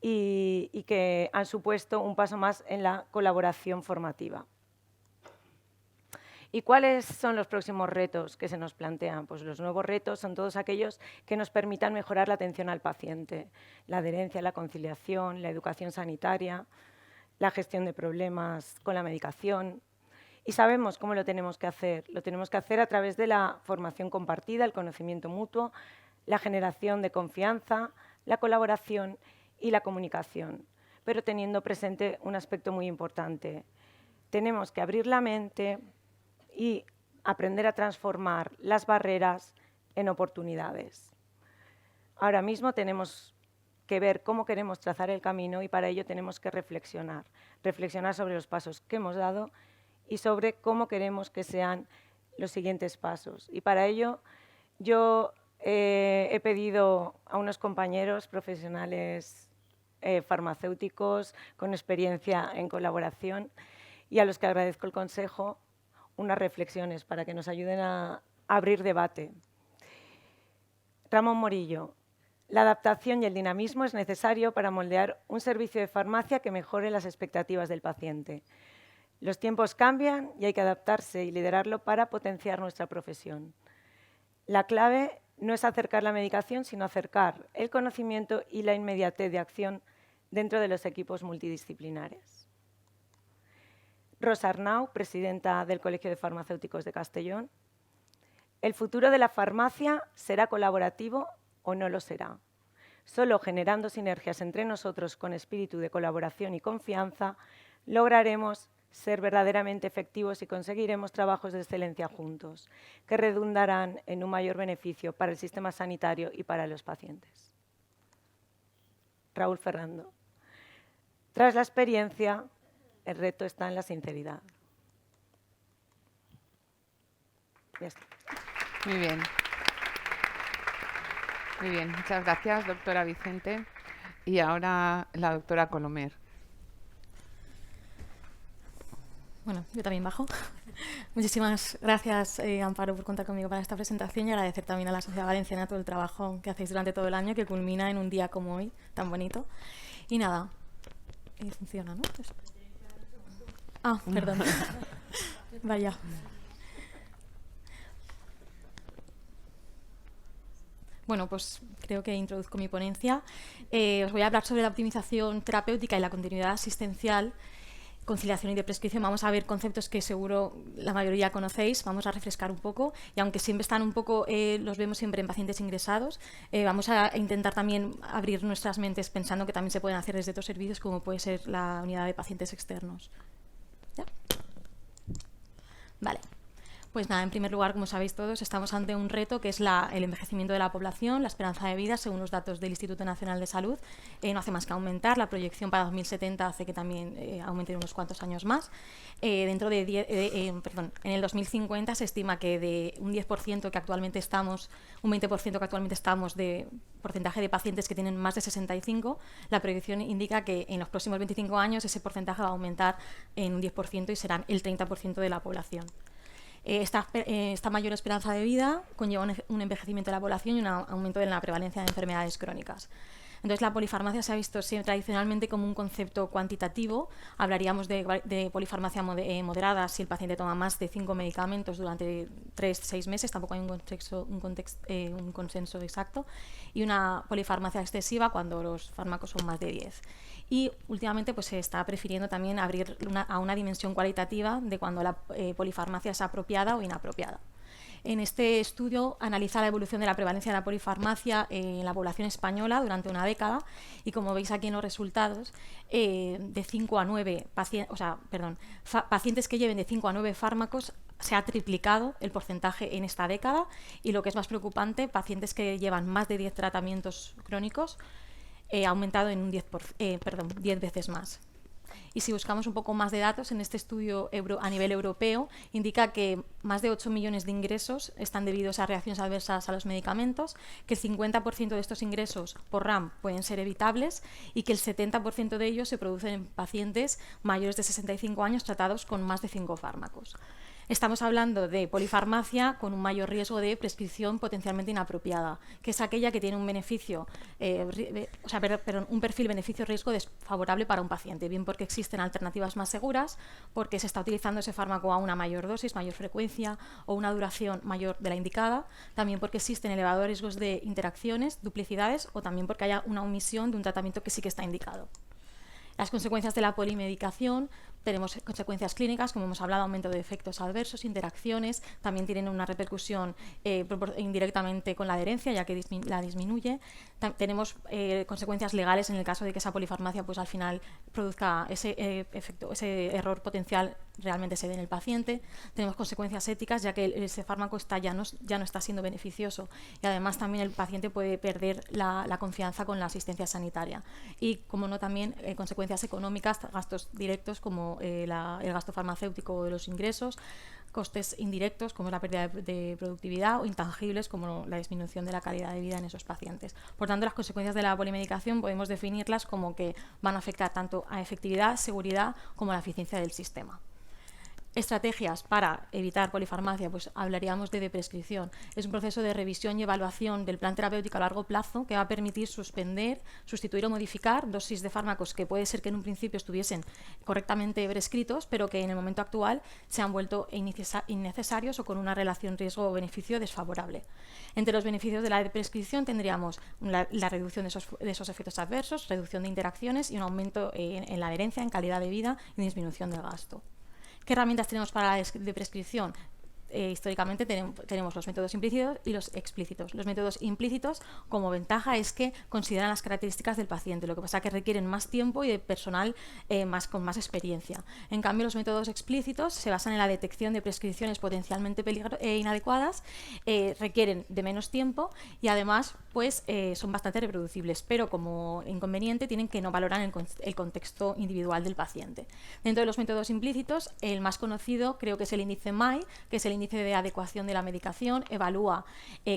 y que han supuesto un paso más en la colaboración formativa. ¿Y cuáles son los próximos retos que se nos plantean? Pues los nuevos retos son todos aquellos que nos permitan mejorar la atención al paciente, la adherencia, la conciliación, la educación sanitaria, la gestión de problemas con la medicación. Y sabemos cómo lo tenemos que hacer. Lo tenemos que hacer a través de la formación compartida, el conocimiento mutuo, la generación de confianza, la colaboración y la comunicación, pero teniendo presente un aspecto muy importante. Tenemos que abrir la mente y aprender a transformar las barreras en oportunidades. Ahora mismo tenemos que ver cómo queremos trazar el camino y para ello tenemos que reflexionar sobre los pasos que hemos dado y sobre cómo queremos que sean los siguientes pasos. Y para ello yo he pedido a unos compañeros profesionales farmacéuticos con experiencia en colaboración y a los que agradezco el consejo unas reflexiones para que nos ayuden a abrir debate. Ramón Morillo. La adaptación y el dinamismo es necesario para moldear un servicio de farmacia que mejore las expectativas del paciente. Los tiempos cambian y hay que adaptarse y liderarlo para potenciar nuestra profesión. La clave no es acercar la medicación, sino acercar el conocimiento y la inmediatez de acción dentro de los equipos multidisciplinares. Rosa Arnau, presidenta del Colegio de Farmacéuticos de Castellón. El futuro de la farmacia será colaborativo o no lo será. Solo generando sinergias entre nosotros con espíritu de colaboración y confianza lograremos ser verdaderamente efectivos y conseguiremos trabajos de excelencia juntos, que redundarán en un mayor beneficio para el sistema sanitario y para los pacientes. Raúl Ferrando. Tras la experiencia, el reto está en la sinceridad. Ya está. Muy bien. Muy bien, muchas gracias, doctora Vicente. Y ahora la doctora Colomer. Bueno, yo también bajo. Muchísimas gracias, Amparo, por contar conmigo para esta presentación y agradecer también a la Sociedad Valenciana todo el trabajo que hacéis durante todo el año, que culmina en un día como hoy, tan bonito. Y nada, funciona, ¿no? Perdón. Vaya. Bueno, pues creo que introduzco mi ponencia. Os voy a hablar sobre la optimización terapéutica y la continuidad asistencial, conciliación y de prescripción. Vamos a ver conceptos que seguro la mayoría conocéis, vamos a refrescar un poco y aunque siempre están un poco, los vemos siempre en pacientes ingresados, vamos a intentar también abrir nuestras mentes pensando que también se pueden hacer desde otros servicios como puede ser la unidad de pacientes externos. ¿Ya? Vale. Pues nada, en primer lugar, como sabéis todos, estamos ante un reto que es el envejecimiento de la población. La esperanza de vida, según los datos del Instituto Nacional de Salud, no hace más que aumentar. La proyección para 2070 hace que también aumente unos cuantos años más. En el 2050 se estima que de un 10% que actualmente estamos, un 20% que actualmente estamos de porcentaje de pacientes que tienen más de 65, la proyección indica que en los próximos 25 años ese porcentaje va a aumentar en un 10% y serán el 30% de la población. Esta mayor esperanza de vida conlleva un envejecimiento de la población y un aumento de la prevalencia de enfermedades crónicas. Entonces, la polifarmacia se ha visto tradicionalmente como un concepto cuantitativo. Hablaríamos de polifarmacia moderada si el paciente toma más de 5 medicamentos durante 3-6 meses, tampoco hay un consenso exacto, y una polifarmacia excesiva cuando los fármacos son más de 10. Y últimamente pues, se está prefiriendo también abrir a una dimensión cualitativa de cuando la polifarmacia es apropiada o inapropiada. En este estudio analiza la evolución de la prevalencia de la polifarmacia en la población española durante una década y como veis aquí en los resultados, de 5 a 9 pacientes que lleven de 5 a 9 fármacos se ha triplicado el porcentaje en esta década y lo que es más preocupante, pacientes que llevan más de 10 tratamientos crónicos ha aumentado en un 10 veces más. Y si buscamos un poco más de datos, en este estudio a nivel europeo indica que más de 8 millones de ingresos están debidos a reacciones adversas a los medicamentos, que el 50% de estos ingresos por RAM pueden ser evitables y que el 70% de ellos se producen en pacientes mayores de 65 años tratados con más de 5 fármacos. Estamos hablando de polifarmacia con un mayor riesgo de prescripción potencialmente inapropiada, que es aquella que tiene un beneficio, un perfil beneficio-riesgo desfavorable para un paciente, bien porque existen alternativas más seguras, porque se está utilizando ese fármaco a una mayor dosis, mayor frecuencia o una duración mayor de la indicada, también porque existen elevados riesgos de interacciones, duplicidades o también porque haya una omisión de un tratamiento que sí que está indicado. Las consecuencias de la polimedicación, tenemos consecuencias clínicas, como hemos hablado, aumento de efectos adversos, interacciones, también tienen una repercusión indirectamente con la adherencia, ya que la disminuye. Tenemos consecuencias legales en el caso de que esa polifarmacia pues, al final produzca ese efecto, ese error potencial realmente se dé en el paciente. Tenemos consecuencias éticas, ya que ese fármaco ya no está siendo beneficioso y además también el paciente puede perder la confianza con la asistencia sanitaria. Y, como no, también consecuencias económicas, gastos directos como el gasto farmacéutico de los ingresos, costes indirectos como la pérdida de productividad o intangibles como la disminución de la calidad de vida en esos pacientes. Por tanto, las consecuencias de la polimedicación podemos definirlas como que van a afectar tanto a efectividad, seguridad como a la eficiencia del sistema. Estrategias para evitar polifarmacia, pues hablaríamos de prescripción. Es un proceso de revisión y evaluación del plan terapéutico a largo plazo que va a permitir suspender, sustituir o modificar dosis de fármacos que puede ser que en un principio estuviesen correctamente prescritos, pero que en el momento actual se han vuelto innecesarios o con una relación riesgo-beneficio desfavorable. Entre los beneficios de la prescripción tendríamos la reducción de esos efectos adversos, reducción de interacciones y un aumento en la adherencia, en calidad de vida y disminución del gasto. ¿Qué herramientas tenemos para la prescripción? Históricamente tenemos los métodos implícitos y los explícitos. Los métodos implícitos, como ventaja, es que consideran las características del paciente, lo que pasa es que requieren más tiempo y de personal con más experiencia. En cambio, los métodos explícitos se basan en la detección de prescripciones potencialmente inadecuadas, requieren de menos tiempo y además pues, son bastante reproducibles, pero como inconveniente tienen que no valorar el contexto individual del paciente. Dentro de los métodos implícitos, el más conocido creo que es el índice MAI, que es el índice de adecuación de la medicación, evalúa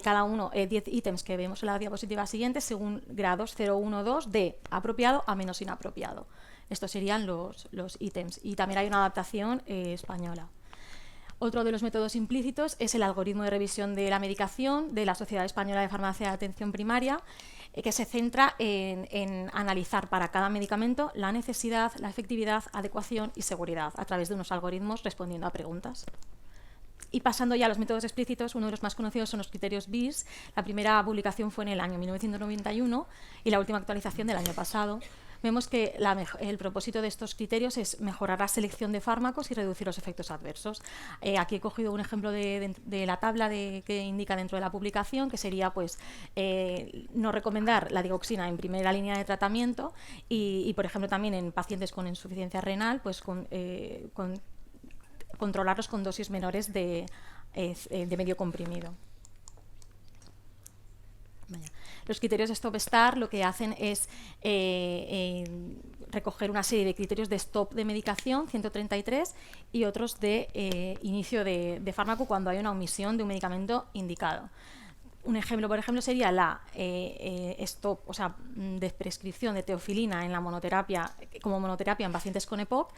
cada uno 10 ítems que vemos en la diapositiva siguiente según grados 0, 1, 2 de apropiado a menos inapropiado. Estos serían los ítems y también hay una adaptación española. Otro de los métodos implícitos es el algoritmo de revisión de la medicación de la Sociedad Española de Farmacia de Atención Primaria, que se centra en analizar para cada medicamento la necesidad, la efectividad, adecuación y seguridad a través de unos algoritmos respondiendo a preguntas. Y pasando ya a los métodos explícitos, uno de los más conocidos son los criterios BIS. La primera publicación fue en el año 1991 y la última actualización del año pasado. Vemos que el propósito de estos criterios es mejorar la selección de fármacos y reducir los efectos adversos. Aquí he cogido un ejemplo de la tabla que indica dentro de la publicación, que sería pues, no recomendar la digoxina en primera línea de tratamiento y por ejemplo, también en pacientes con insuficiencia renal, pues controlarlos con dosis menores de medio comprimido. Los criterios de Stop Start lo que hacen es recoger una serie de criterios de stop de medicación, 133, y otros de inicio de fármaco cuando hay una omisión de un medicamento indicado. Un ejemplo, por ejemplo, sería la stop, o sea, de prescripción de teofilina en la monoterapia, como monoterapia en pacientes con EPOC,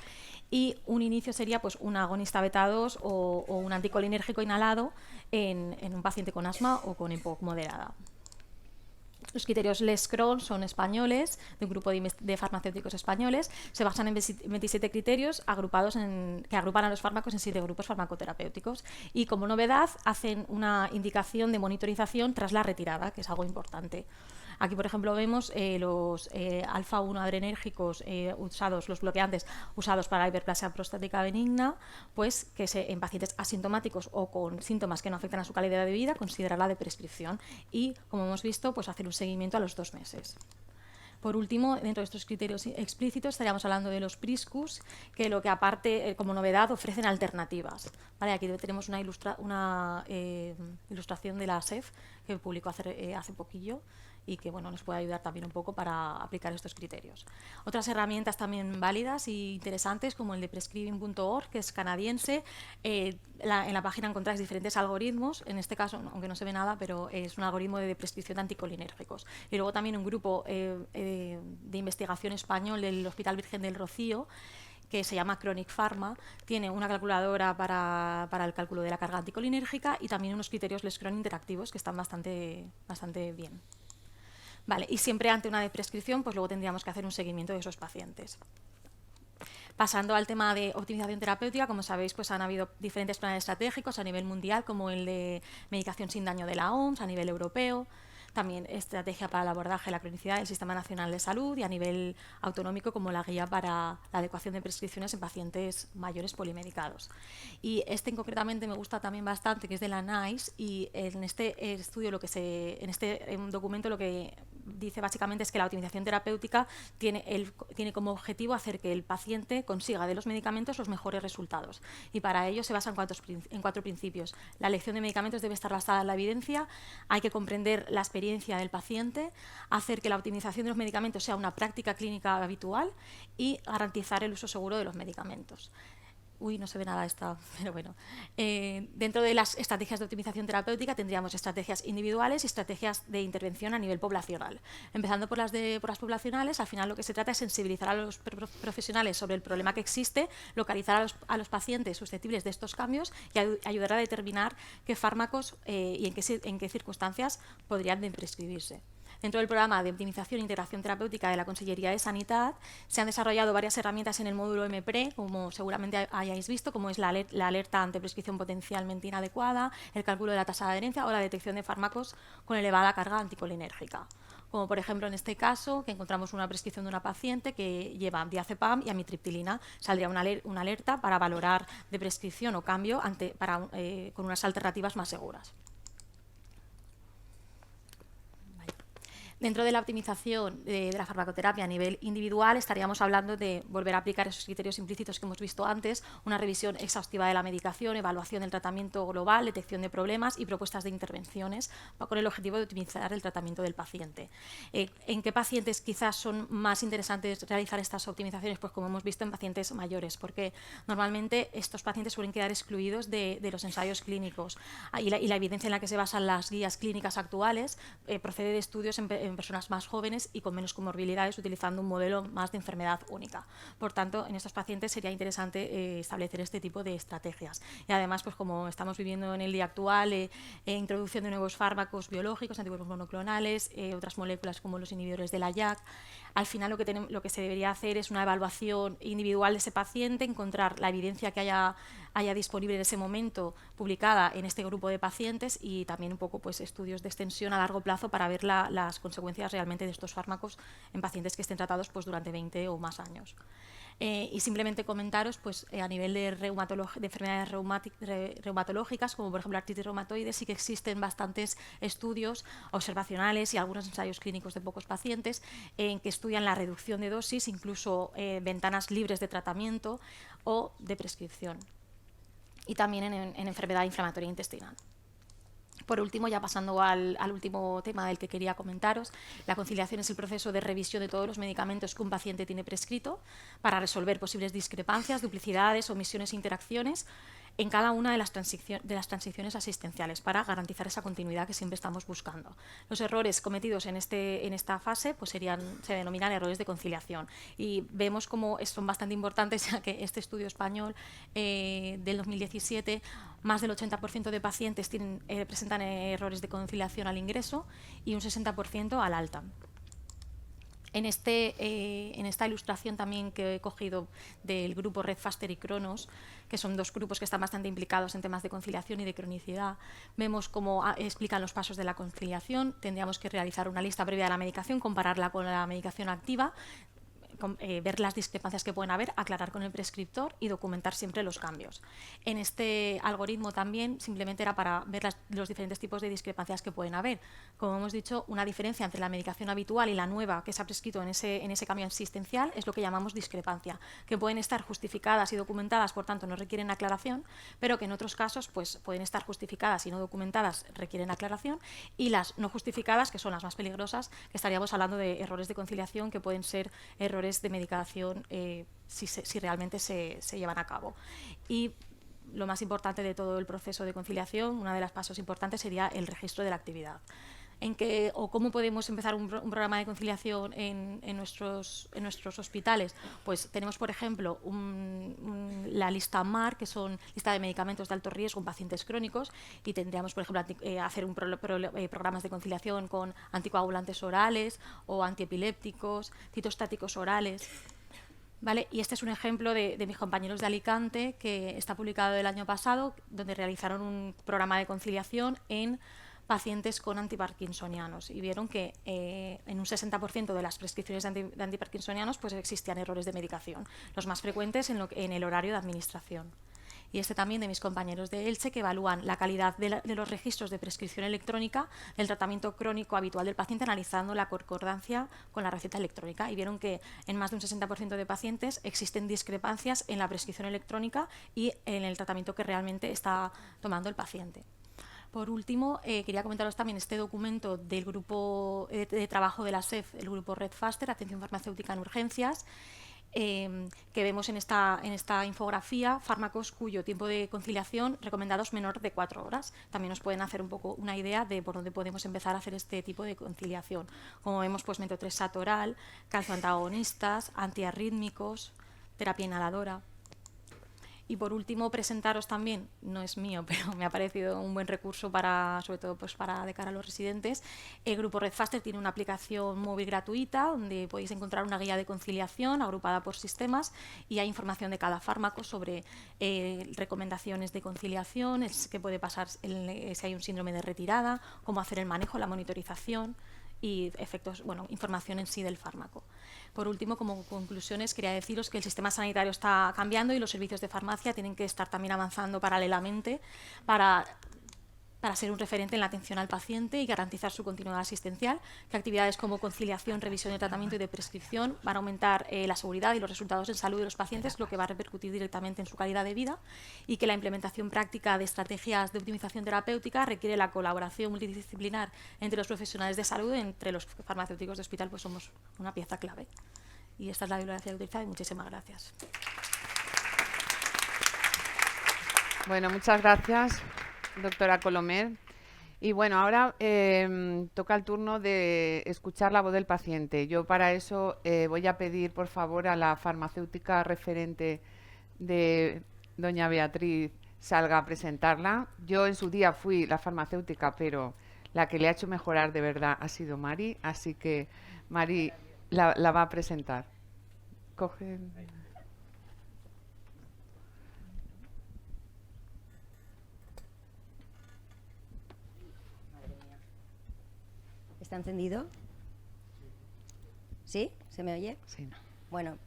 y un inicio sería pues, un agonista beta-2 o un anticolinérgico inhalado en un paciente con asma o con EPOC moderada. Los criterios LES-Kroll son españoles, de un grupo de farmacéuticos españoles. Se basan en 27 criterios que agrupan a los fármacos en 7 grupos farmacoterapéuticos. Y como novedad, hacen una indicación de monitorización tras la retirada, que es algo importante. Aquí, por ejemplo, vemos los alfa-1 adrenérgicos usados, los bloqueantes usados para la hiperplasia prostática benigna, pues que en pacientes asintomáticos o con síntomas que no afectan a su calidad de vida, considerarla de prescripción y, como hemos visto, pues hacer un seguimiento a los 2 meses. Por último, dentro de estos criterios explícitos estaríamos hablando de los PRISCUS, que lo que aparte, como novedad, ofrecen alternativas. ¿Vale? Aquí tenemos una ilustración de la SEF que publicó hace poquillo y que bueno, nos puede ayudar también un poco para aplicar estos criterios. Otras herramientas también válidas e interesantes, como el de prescribing.org, que es canadiense. En la página encontráis diferentes algoritmos, en este caso, aunque no se ve nada, pero es un algoritmo de prescripción de anticolinérgicos. Y luego también un grupo de investigación español del Hospital Virgen del Rocío, que se llama Chronic Pharma, tiene una calculadora para el cálculo de la carga anticolinérgica y también unos criterios Leskron interactivos que están bastante bien. Vale, y siempre ante una prescripción, pues luego tendríamos que hacer un seguimiento de esos pacientes. Pasando al tema de optimización terapéutica, como sabéis, pues han habido diferentes planes estratégicos a nivel mundial, como el de medicación sin daño de la OMS, a nivel europeo, también estrategia para el abordaje de la cronicidad del Sistema Nacional de Salud y a nivel autonómico como la guía para la adecuación de prescripciones en pacientes mayores polimedicados. Y concretamente me gusta también bastante, que es de la NICE, y en este estudio, en este documento lo que dice básicamente es que la optimización terapéutica tiene como objetivo hacer que el paciente consiga de los medicamentos los mejores resultados. Y para ello se basa en 4 principios. La elección de medicamentos debe estar basada en la evidencia, hay que comprender la experiencia del paciente, hacer que la optimización de los medicamentos sea una práctica clínica habitual y garantizar el uso seguro de los medicamentos. Uy, no se ve nada esta, pero bueno. Dentro de las estrategias de optimización terapéutica tendríamos estrategias individuales y estrategias de intervención a nivel poblacional. Empezando por las poblacionales, al final lo que se trata es sensibilizar a los profesionales sobre el problema que existe, localizar a los pacientes susceptibles de estos cambios y ayudar a determinar qué fármacos y en qué circunstancias podrían prescribirse. Dentro del programa de optimización e integración terapéutica de la Consellería de Sanidad se han desarrollado varias herramientas en el módulo MPRE, como seguramente hayáis visto, como es la alerta ante prescripción potencialmente inadecuada, el cálculo de la tasa de adherencia o la detección de fármacos con elevada carga anticolinérgica. Como por ejemplo en este caso, que encontramos una prescripción de una paciente que lleva diazepam y amitriptilina, saldría una alerta para valorar de prescripción o cambio con unas alternativas más seguras. Dentro de la optimización de la farmacoterapia a nivel individual estaríamos hablando de volver a aplicar esos criterios implícitos que hemos visto antes, una revisión exhaustiva de la medicación, evaluación del tratamiento global, detección de problemas y propuestas de intervenciones con el objetivo de optimizar el tratamiento del paciente. ¿En qué pacientes quizás son más interesantes realizar estas optimizaciones? Pues como hemos visto en pacientes mayores, porque normalmente estos pacientes suelen quedar excluidos de los ensayos clínicos y la evidencia en la que se basan las guías clínicas actuales procede de estudios en personas más jóvenes y con menos comorbilidades, utilizando un modelo más de enfermedad única. Por tanto, en estos pacientes sería interesante establecer este tipo de estrategias. Y además, pues como estamos viviendo en el día actual, introducción de nuevos fármacos biológicos, anticuerpos monoclonales, otras moléculas como los inhibidores de la JAK, al final lo que se debería hacer es una evaluación individual de ese paciente, encontrar la evidencia que haya disponible en ese momento publicada en este grupo de pacientes y también un poco pues estudios de extensión a largo plazo para ver las consecuencias realmente de estos fármacos en pacientes que estén tratados pues durante 20 o más años. Y simplemente comentaros pues a nivel de enfermedades reumatológicas, como por ejemplo la artritis reumatoide, sí que existen bastantes estudios observacionales y algunos ensayos clínicos de pocos pacientes en que estudian la reducción de dosis, incluso ventanas libres de tratamiento o de prescripción. Y también en enfermedad inflamatoria intestinal. Por último, ya pasando al último tema del que quería comentaros, la conciliación es el proceso de revisión de todos los medicamentos que un paciente tiene prescrito para resolver posibles discrepancias, duplicidades, omisiones e interacciones en cada una de las transiciones asistenciales para garantizar esa continuidad que siempre estamos buscando. Los errores cometidos en esta fase pues se denominan errores de conciliación y vemos cómo son bastante importantes, ya que este estudio español del 2017, más del 80% de pacientes presentan errores de conciliación al ingreso y un 60% al alta. En esta ilustración también que he cogido del grupo Red Faster y Cronos, que son dos grupos que están bastante implicados en temas de conciliación y de cronicidad, vemos cómo explican los pasos de la conciliación. Tendríamos que realizar una lista previa de la medicación, compararla con la medicación activa, ver las discrepancias que pueden haber, aclarar con el prescriptor y documentar siempre los cambios. En este algoritmo también simplemente era para ver los diferentes tipos de discrepancias que pueden haber. Como hemos dicho, una diferencia entre la medicación habitual y la nueva que se ha prescrito en ese cambio asistencial es lo que llamamos discrepancia, que pueden estar justificadas y documentadas, por tanto no requieren aclaración, pero que en otros casos pues, pueden estar justificadas y no documentadas, requieren aclaración, y las no justificadas, que son las más peligrosas, que estaríamos hablando de errores de conciliación que pueden ser errores de medicación si realmente se llevan a cabo. Y lo más importante de todo el proceso de conciliación, una de las pasos importantes sería el registro de la actividad. ¿Cómo podemos empezar un programa de conciliación en nuestros hospitales? Pues tenemos, por ejemplo, la lista MAR, que son lista de medicamentos de alto riesgo en pacientes crónicos, y tendríamos, por ejemplo, hacer programas de conciliación con anticoagulantes orales o antiepilépticos, citostáticos orales. ¿Vale? Y este es un ejemplo de mis compañeros de Alicante, que está publicado el año pasado, donde realizaron un programa de conciliación en pacientes con antiparkinsonianos y vieron que en un 60% de las prescripciones de antiparkinsonianos pues existían errores de medicación, los más frecuentes en el horario de administración. Y este también de mis compañeros de Elche, que evalúan la calidad de los registros de prescripción electrónica del tratamiento crónico habitual del paciente, analizando la concordancia con la receta electrónica, y vieron que en más de un 60% de pacientes existen discrepancias en la prescripción electrónica y en el tratamiento que realmente está tomando el paciente. Por último, quería comentaros también este documento del grupo de trabajo de la SEF, el grupo Red Faster, Atención Farmacéutica en Urgencias, que vemos en esta infografía fármacos cuyo tiempo de conciliación recomendado es menor de 4 horas. También nos pueden hacer un poco una idea de por dónde podemos empezar a hacer este tipo de conciliación. Como vemos, pues metotrexato oral, calcioantagonistas, antiarrítmicos, terapia inhaladora. Y por último, presentaros también, no es mío, pero me ha parecido un buen recurso sobre todo pues de cara a los residentes. El grupo Red Faster tiene una aplicación móvil gratuita donde podéis encontrar una guía de conciliación agrupada por sistemas, y hay información de cada fármaco sobre recomendaciones de conciliación, qué puede pasar si hay un síndrome de retirada, cómo hacer el manejo, la monitorización y efectos, información en sí del fármaco. Por último, como conclusiones, quería deciros que el sistema sanitario está cambiando y los servicios de farmacia tienen que estar también avanzando paralelamente para ser un referente en la atención al paciente y garantizar su continuidad asistencial, que actividades como conciliación, revisión de tratamiento y de prescripción van a aumentar la seguridad y los resultados en salud de los pacientes, lo que va a repercutir directamente en su calidad de vida, y que la implementación práctica de estrategias de optimización terapéutica requiere la colaboración multidisciplinar entre los profesionales de salud. Entre los farmacéuticos de hospital pues somos una pieza clave. Y esta es la bibliografía utilizada y muchísimas gracias. Bueno, muchas gracias, doctora Colomer. Y bueno, ahora toca el turno de escuchar la voz del paciente. Yo para eso voy a pedir, por favor, a la farmacéutica referente de doña Beatriz salga a presentarla. Yo en su día fui la farmacéutica, pero la que le ha hecho mejorar de verdad ha sido Mari, así que Mari la va a presentar. Coge... ¿Está encendido? ¿Sí? ¿Se me oye? Sí, no. Bueno,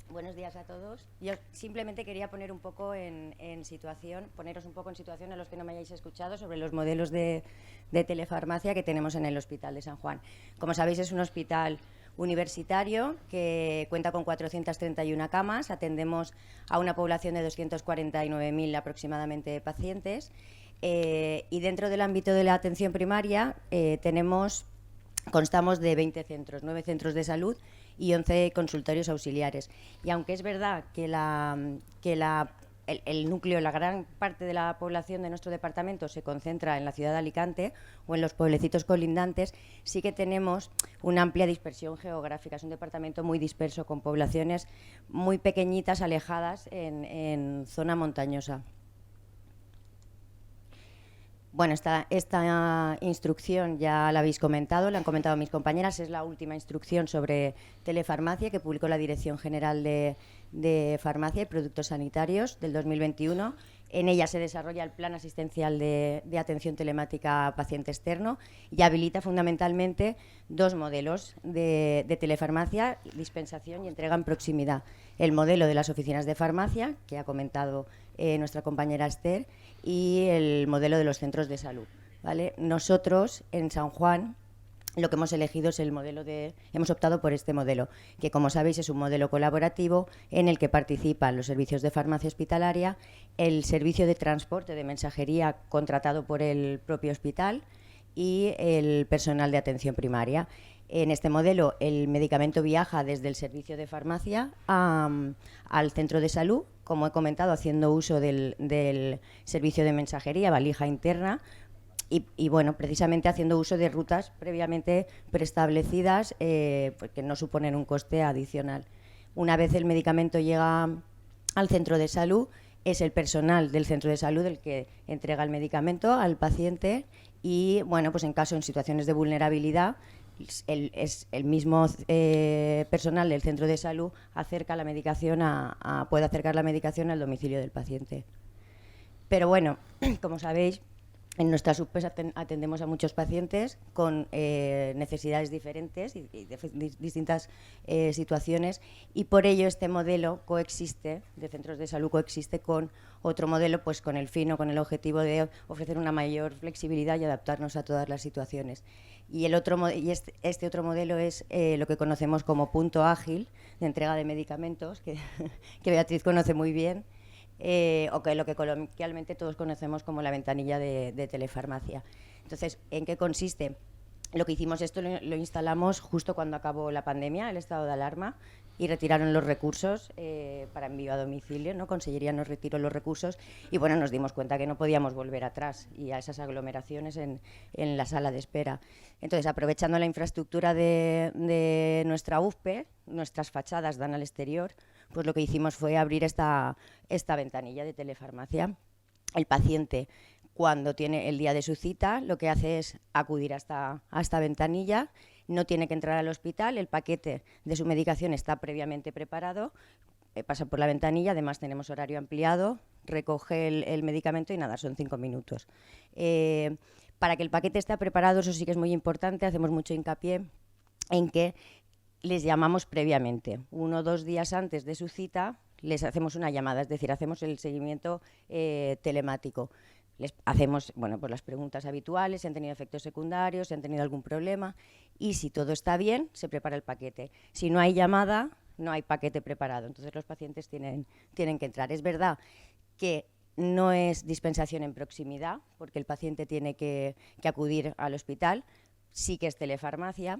buenos días a todos. Yo simplemente quería poner un poco en situación, poneros un poco en situación a los que no me hayáis escuchado sobre los modelos de telefarmacia que tenemos en el Hospital de San Juan. Como sabéis, es un hospital universitario que cuenta con 431 camas, atendemos a una población de 249.000 aproximadamente pacientes, y dentro del ámbito de la atención primaria constamos de 20 centros, 9 centros de salud y 11 consultorios auxiliares. Y aunque es verdad que el núcleo, la gran parte de la población de nuestro departamento se concentra en la ciudad de Alicante o en los pueblecitos colindantes, sí que tenemos una amplia dispersión geográfica. Es un departamento muy disperso, con poblaciones muy pequeñitas, alejadas en zona montañosa. Bueno, esta instrucción ya la habéis comentado, la han comentado mis compañeras, es la última instrucción sobre telefarmacia que publicó la Dirección General de Farmacia y Productos Sanitarios del 2021. En ella se desarrolla el plan asistencial de atención telemática a paciente externo y habilita fundamentalmente 2 modelos de telefarmacia, dispensación y entrega en proximidad. El modelo de las oficinas de farmacia, que ha comentado nuestra compañera Esther, y el modelo de los centros de salud, ¿vale? Nosotros, en San Juan, lo que hemos elegido es hemos optado por este modelo, que como sabéis es un modelo colaborativo en el que participan los servicios de farmacia hospitalaria, el servicio de transporte de mensajería contratado por el propio hospital y el personal de atención primaria. En este modelo el medicamento viaja desde el servicio de farmacia al centro de salud, como he comentado, haciendo uso del servicio de mensajería, valija interna, y bueno, precisamente haciendo uso de rutas previamente preestablecidas, que no suponen un coste adicional. Una vez el medicamento llega al centro de salud, es el personal del centro de salud el que entrega el medicamento al paciente y, bueno, pues en situaciones de vulnerabilidad, es el mismo personal del centro de salud acerca la medicación puede acercar la medicación al domicilio del paciente. Pero bueno, como sabéis, en nuestras UPEs atendemos a muchos pacientes con necesidades diferentes y distintas situaciones, y por ello este modelo de centros de salud coexiste con otro modelo, pues con el fin o con el objetivo de ofrecer una mayor flexibilidad y adaptarnos a todas las situaciones. Y este otro modelo es lo que conocemos como punto ágil de entrega de medicamentos, que Beatriz conoce muy bien. O que lo que coloquialmente todos conocemos como la ventanilla de telefarmacia. Entonces, ¿en qué consiste? Lo que hicimos lo instalamos justo cuando acabó la pandemia, el estado de alarma, y retiraron los recursos para envío a domicilio, ¿no? Consellería nos retiró los recursos y bueno, nos dimos cuenta que no podíamos volver atrás y a esas aglomeraciones en la sala de espera. Entonces, aprovechando la infraestructura de nuestra UFPE, nuestras fachadas dan al exterior, pues lo que hicimos fue abrir esta ventanilla de telefarmacia. El paciente, cuando tiene el día de su cita, lo que hace es acudir a esta ventanilla, no tiene que entrar al hospital, el paquete de su medicación está previamente preparado, pasa por la ventanilla, además tenemos horario ampliado, recoge el medicamento y nada, son 5 minutos. Para que el paquete esté preparado, eso sí que es muy importante, hacemos mucho hincapié en que les llamamos previamente, 1 o 2 días antes de su cita, les hacemos una llamada, es decir, hacemos el seguimiento telemático. Les hacemos pues las preguntas habituales, si han tenido efectos secundarios, si han tenido algún problema, y si todo está bien, se prepara el paquete. Si no hay llamada, no hay paquete preparado, entonces los pacientes tienen que entrar. Es verdad que no es dispensación en proximidad, porque el paciente tiene que acudir al hospital, sí que es telefarmacia,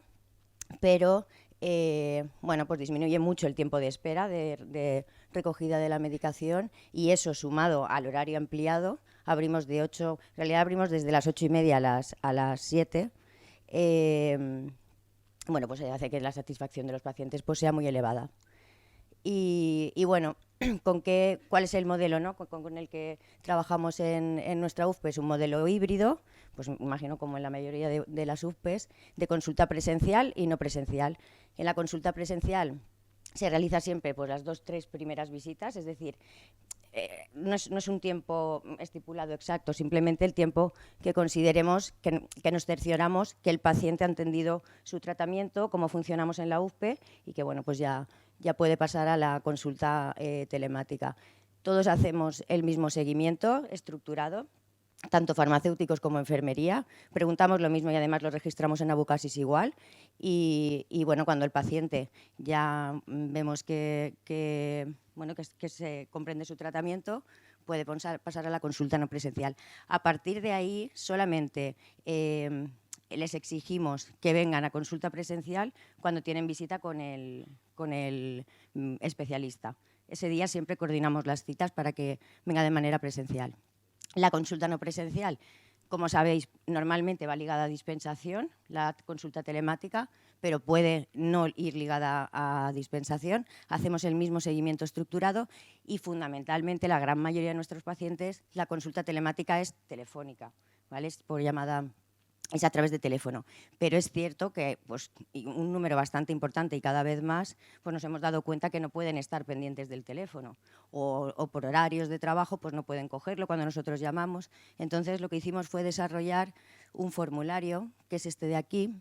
pero pues disminuye mucho el tiempo de espera de recogida de la medicación, y eso sumado al horario ampliado, abrimos en realidad abrimos desde las 8:30 a las 7, pues hace que la satisfacción de los pacientes pues sea muy elevada. Y bueno, ¿cuál es el modelo, ¿no? con el que trabajamos en nuestra UFPE? Es un modelo híbrido, pues imagino como en la mayoría de las UFPEs, de consulta presencial y no presencial. En la consulta presencial se realiza siempre pues las 2-3 primeras visitas, es decir, no es un tiempo estipulado exacto, simplemente el tiempo que consideremos que nos cercioramos que el paciente ha entendido su tratamiento, cómo funcionamos en la UFPE y que pues ya puede pasar a la consulta telemática. Todos hacemos el mismo seguimiento estructurado, tanto farmacéuticos como enfermería, preguntamos lo mismo y además lo registramos en Abucasis igual, y cuando el paciente ya vemos que se comprende su tratamiento, puede pasar a la consulta no presencial. A partir de ahí solamente les exigimos que vengan a consulta presencial cuando tienen visita con el especialista. Ese día siempre coordinamos las citas para que venga de manera presencial. La consulta no presencial, como sabéis, normalmente va ligada a dispensación, la consulta telemática, pero puede no ir ligada a dispensación. Hacemos el mismo seguimiento estructurado y, fundamentalmente, la gran mayoría de nuestros pacientes, la consulta telemática es telefónica, ¿vale? Es por llamada es a través de teléfono. Pero es cierto que pues, un número bastante importante y cada vez más pues nos hemos dado cuenta que no pueden estar pendientes del teléfono o por horarios de trabajo pues no pueden cogerlo cuando nosotros llamamos. Entonces lo que hicimos fue desarrollar un formulario, que es este de aquí,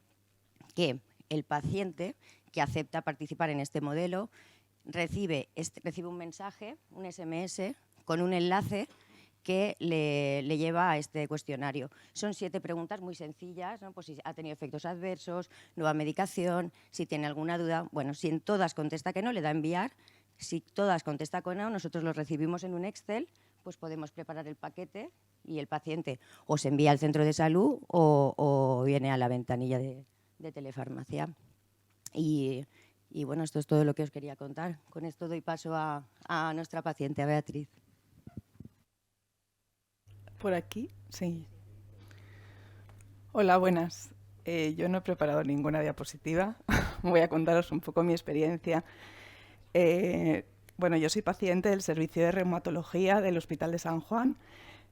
que el paciente que acepta participar en este modelo recibe un mensaje, un SMS, con un enlace que le lleva a este cuestionario. Son 7 preguntas muy sencillas, ¿no? Pues si ha tenido efectos adversos, nueva medicación, si tiene alguna duda. Bueno, si en todas contesta que no, le da a enviar. Si todas contesta que no, nosotros los recibimos en un Excel, pues podemos preparar el paquete y el paciente o se envía al centro de salud o viene a la ventanilla de telefarmacia. Y bueno, esto es todo lo que os quería contar. Con esto doy paso a nuestra paciente, a Beatriz. Por aquí, sí. Hola, buenas. Yo no he preparado ninguna diapositiva. Voy a contaros un poco mi experiencia. Bueno, yo soy paciente del servicio de reumatología del Hospital de San Juan.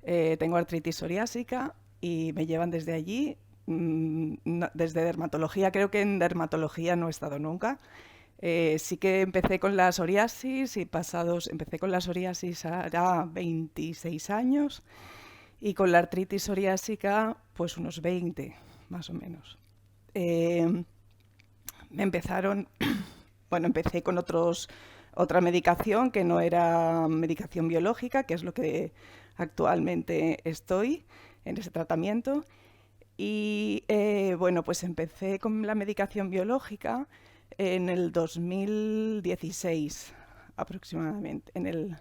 Tengo artritis psoriásica y me llevan desde allí. Desde dermatología, creo que en dermatología no he estado nunca. Sí que empecé con la psoriasis y empecé con la psoriasis hará 26 años. Y con la artritis psoriásica, pues unos 20, más o menos. Empecé con otra medicación que no era medicación biológica, que es lo que actualmente estoy en ese tratamiento. Y pues empecé con la medicación biológica en el 2016 aproximadamente, en el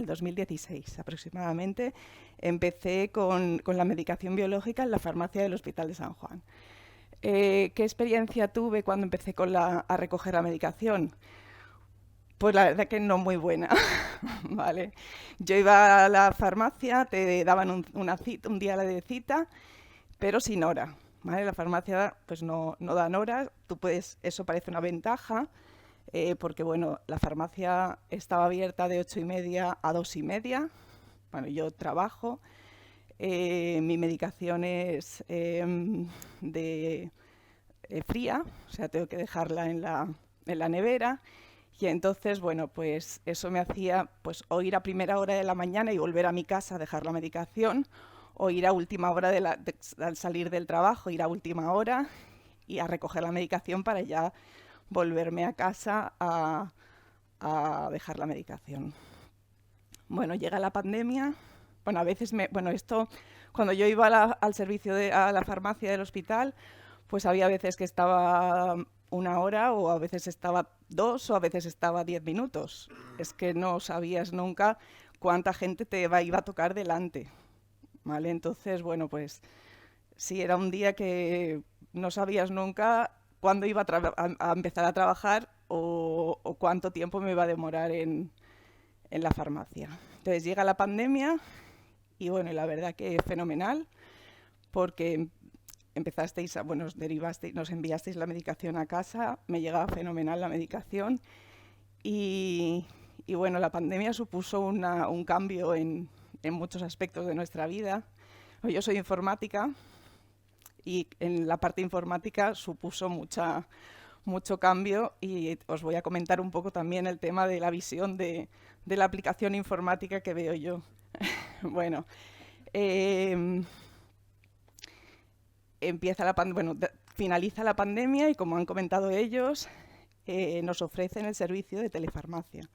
2016 aproximadamente, empecé con la medicación biológica en la farmacia del Hospital de San Juan. ¿Qué experiencia tuve cuando empecé a recoger la medicación? Pues la verdad que no muy buena. ¿Vale? Yo iba a la farmacia, te daban un día de cita, pero sin hora. ¿Vale? La farmacia pues no dan horas, eso parece una ventaja, porque bueno, la farmacia estaba abierta de 8:30 a 2:30. Bueno, yo trabajo, mi medicación es fría, o sea, tengo que dejarla en la nevera, y entonces, bueno, pues eso me hacía pues o ir a primera hora de la mañana y volver a mi casa a dejar la medicación, o ir a última hora al salir del trabajo, ir a última hora y a recoger la medicación para ya volverme a casa a dejar la medicación. Bueno, llega la pandemia. Bueno, a veces cuando yo iba al servicio a la farmacia del hospital, pues había veces que estaba 1 hora, o a veces estaba 2, o a veces estaba 10 minutos. Es que no sabías nunca cuánta gente te iba a tocar delante. ¿Vale? Entonces, bueno, pues sí, era un día que no sabías nunca cuándo iba a empezar a trabajar o cuánto tiempo me iba a demorar en la farmacia. Entonces llega la pandemia y bueno, la verdad que fenomenal, porque nos enviasteis la medicación a casa, me llegaba fenomenal la medicación y bueno, la pandemia supuso un cambio en muchos aspectos de nuestra vida. Yo soy informática y en la parte informática supuso mucho cambio, y os voy a comentar un poco también el tema de la visión de la aplicación informática que veo yo. Bueno, finaliza la pandemia y, como han comentado ellos, nos ofrecen el servicio de telefarmacia.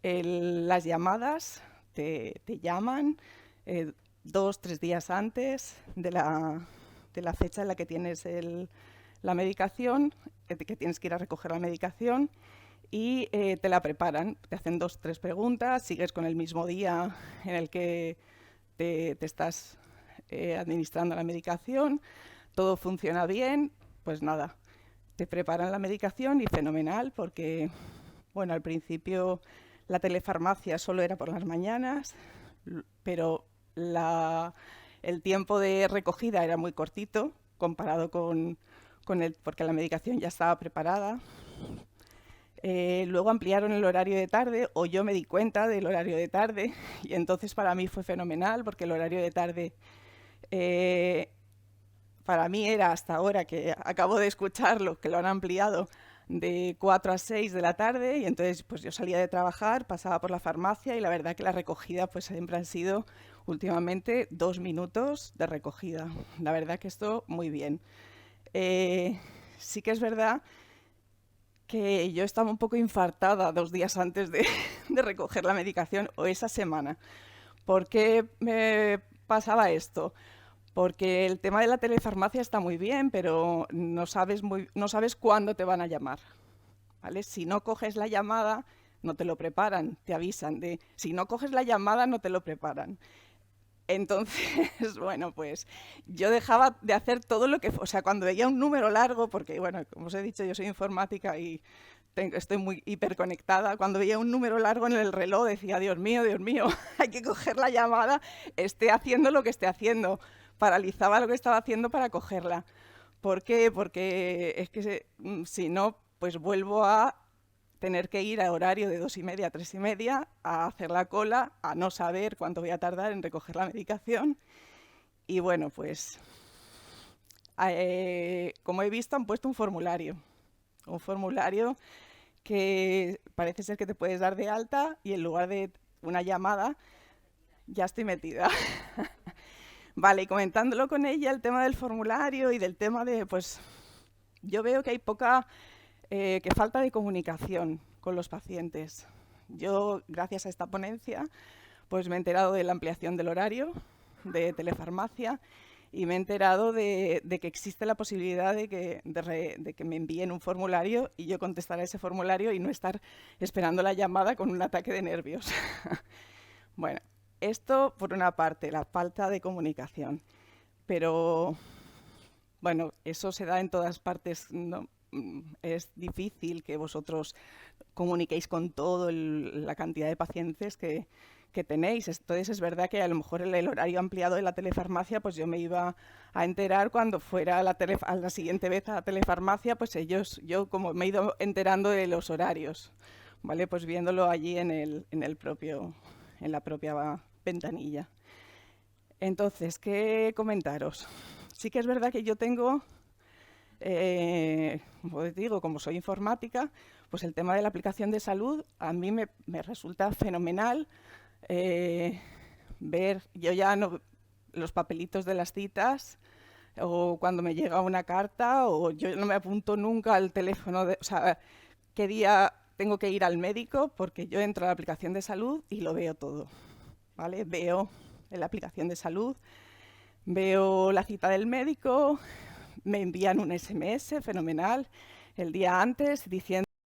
Las llamadas te llaman 2-3 días antes de la fecha en la que tienes la medicación, que tienes que ir a recoger la medicación, y te la preparan. Te hacen 2-3 preguntas, sigues con el mismo día en el que te estás administrando la medicación, todo funciona bien, pues nada, te preparan la medicación y fenomenal, porque bueno, al principio la telefarmacia solo era por las mañanas, pero el tiempo de recogida era muy cortito comparado porque la medicación ya estaba preparada. Luego ampliaron el horario de tarde, o yo me di cuenta del horario de tarde, y entonces para mí fue fenomenal, porque el horario de tarde para mí era hasta ahora, que acabo de escucharlo, que lo han ampliado de 4 a 6 de la tarde, y entonces pues yo salía de trabajar, pasaba por la farmacia y la verdad que la recogida pues siempre han sido últimamente 2 minutos de recogida. La verdad que esto muy bien. Sí que es verdad que yo estaba un poco infartada 2 días antes de recoger la medicación, o esa semana. ¿Por qué me pasaba esto? Porque el tema de la telefarmacia está muy bien, pero no sabes cuándo te van a llamar, ¿vale? Si no coges la llamada, no te lo preparan, te avisan de si no coges la llamada, no te lo preparan. Entonces, bueno, pues yo dejaba de hacer todo lo que... O sea, cuando veía un número largo, porque, bueno, como os he dicho, yo soy informática y estoy muy hiperconectada. Cuando veía un número largo en el reloj, decía, Dios mío, hay que coger la llamada, esté haciendo lo que esté haciendo. Paralizaba lo que estaba haciendo para cogerla. ¿Por qué? Porque es que si no, pues vuelvo a tener que ir a horario de 2:30 a 3:30 a hacer la cola, a no saber cuánto voy a tardar en recoger la medicación. Y bueno, pues como he visto, han puesto un formulario que parece ser que te puedes dar de alta, y en lugar de una llamada ya estoy metida. Vale, y comentándolo con ella, el tema del formulario y del tema de, pues, yo veo que hay que falta de comunicación con los pacientes. Yo, gracias a esta ponencia, pues me he enterado de la ampliación del horario de telefarmacia, y me he enterado de que existe la posibilidad de que me envíen un formulario y yo contestar a ese formulario y no estar esperando la llamada con un ataque de nervios. Bueno, esto por una parte, la falta de comunicación. Pero, bueno, eso se da en todas partes, ¿no? Es difícil que vosotros comuniquéis con toda la cantidad de pacientes que tenéis. Entonces es verdad que a lo mejor el horario ampliado de la telefarmacia, pues yo me iba a enterar cuando fuera a la siguiente vez a la telefarmacia, pues yo como me he ido enterando de los horarios, ¿vale? Pues viéndolo allí en la propia ventanilla. Entonces, ¿qué comentaros? Sí que es verdad que yo tengo, como os digo, como soy informática, pues el tema de la aplicación de salud a mí me resulta fenomenal. Ver, yo ya no, los papelitos de las citas, o cuando me llega una carta, o yo no me apunto nunca al teléfono, o sea, qué día tengo que ir al médico, porque yo entro a la aplicación de salud y lo veo todo, ¿vale? Veo en la aplicación de salud, veo la cita del médico, me envían un SMS fenomenal el día antes diciendo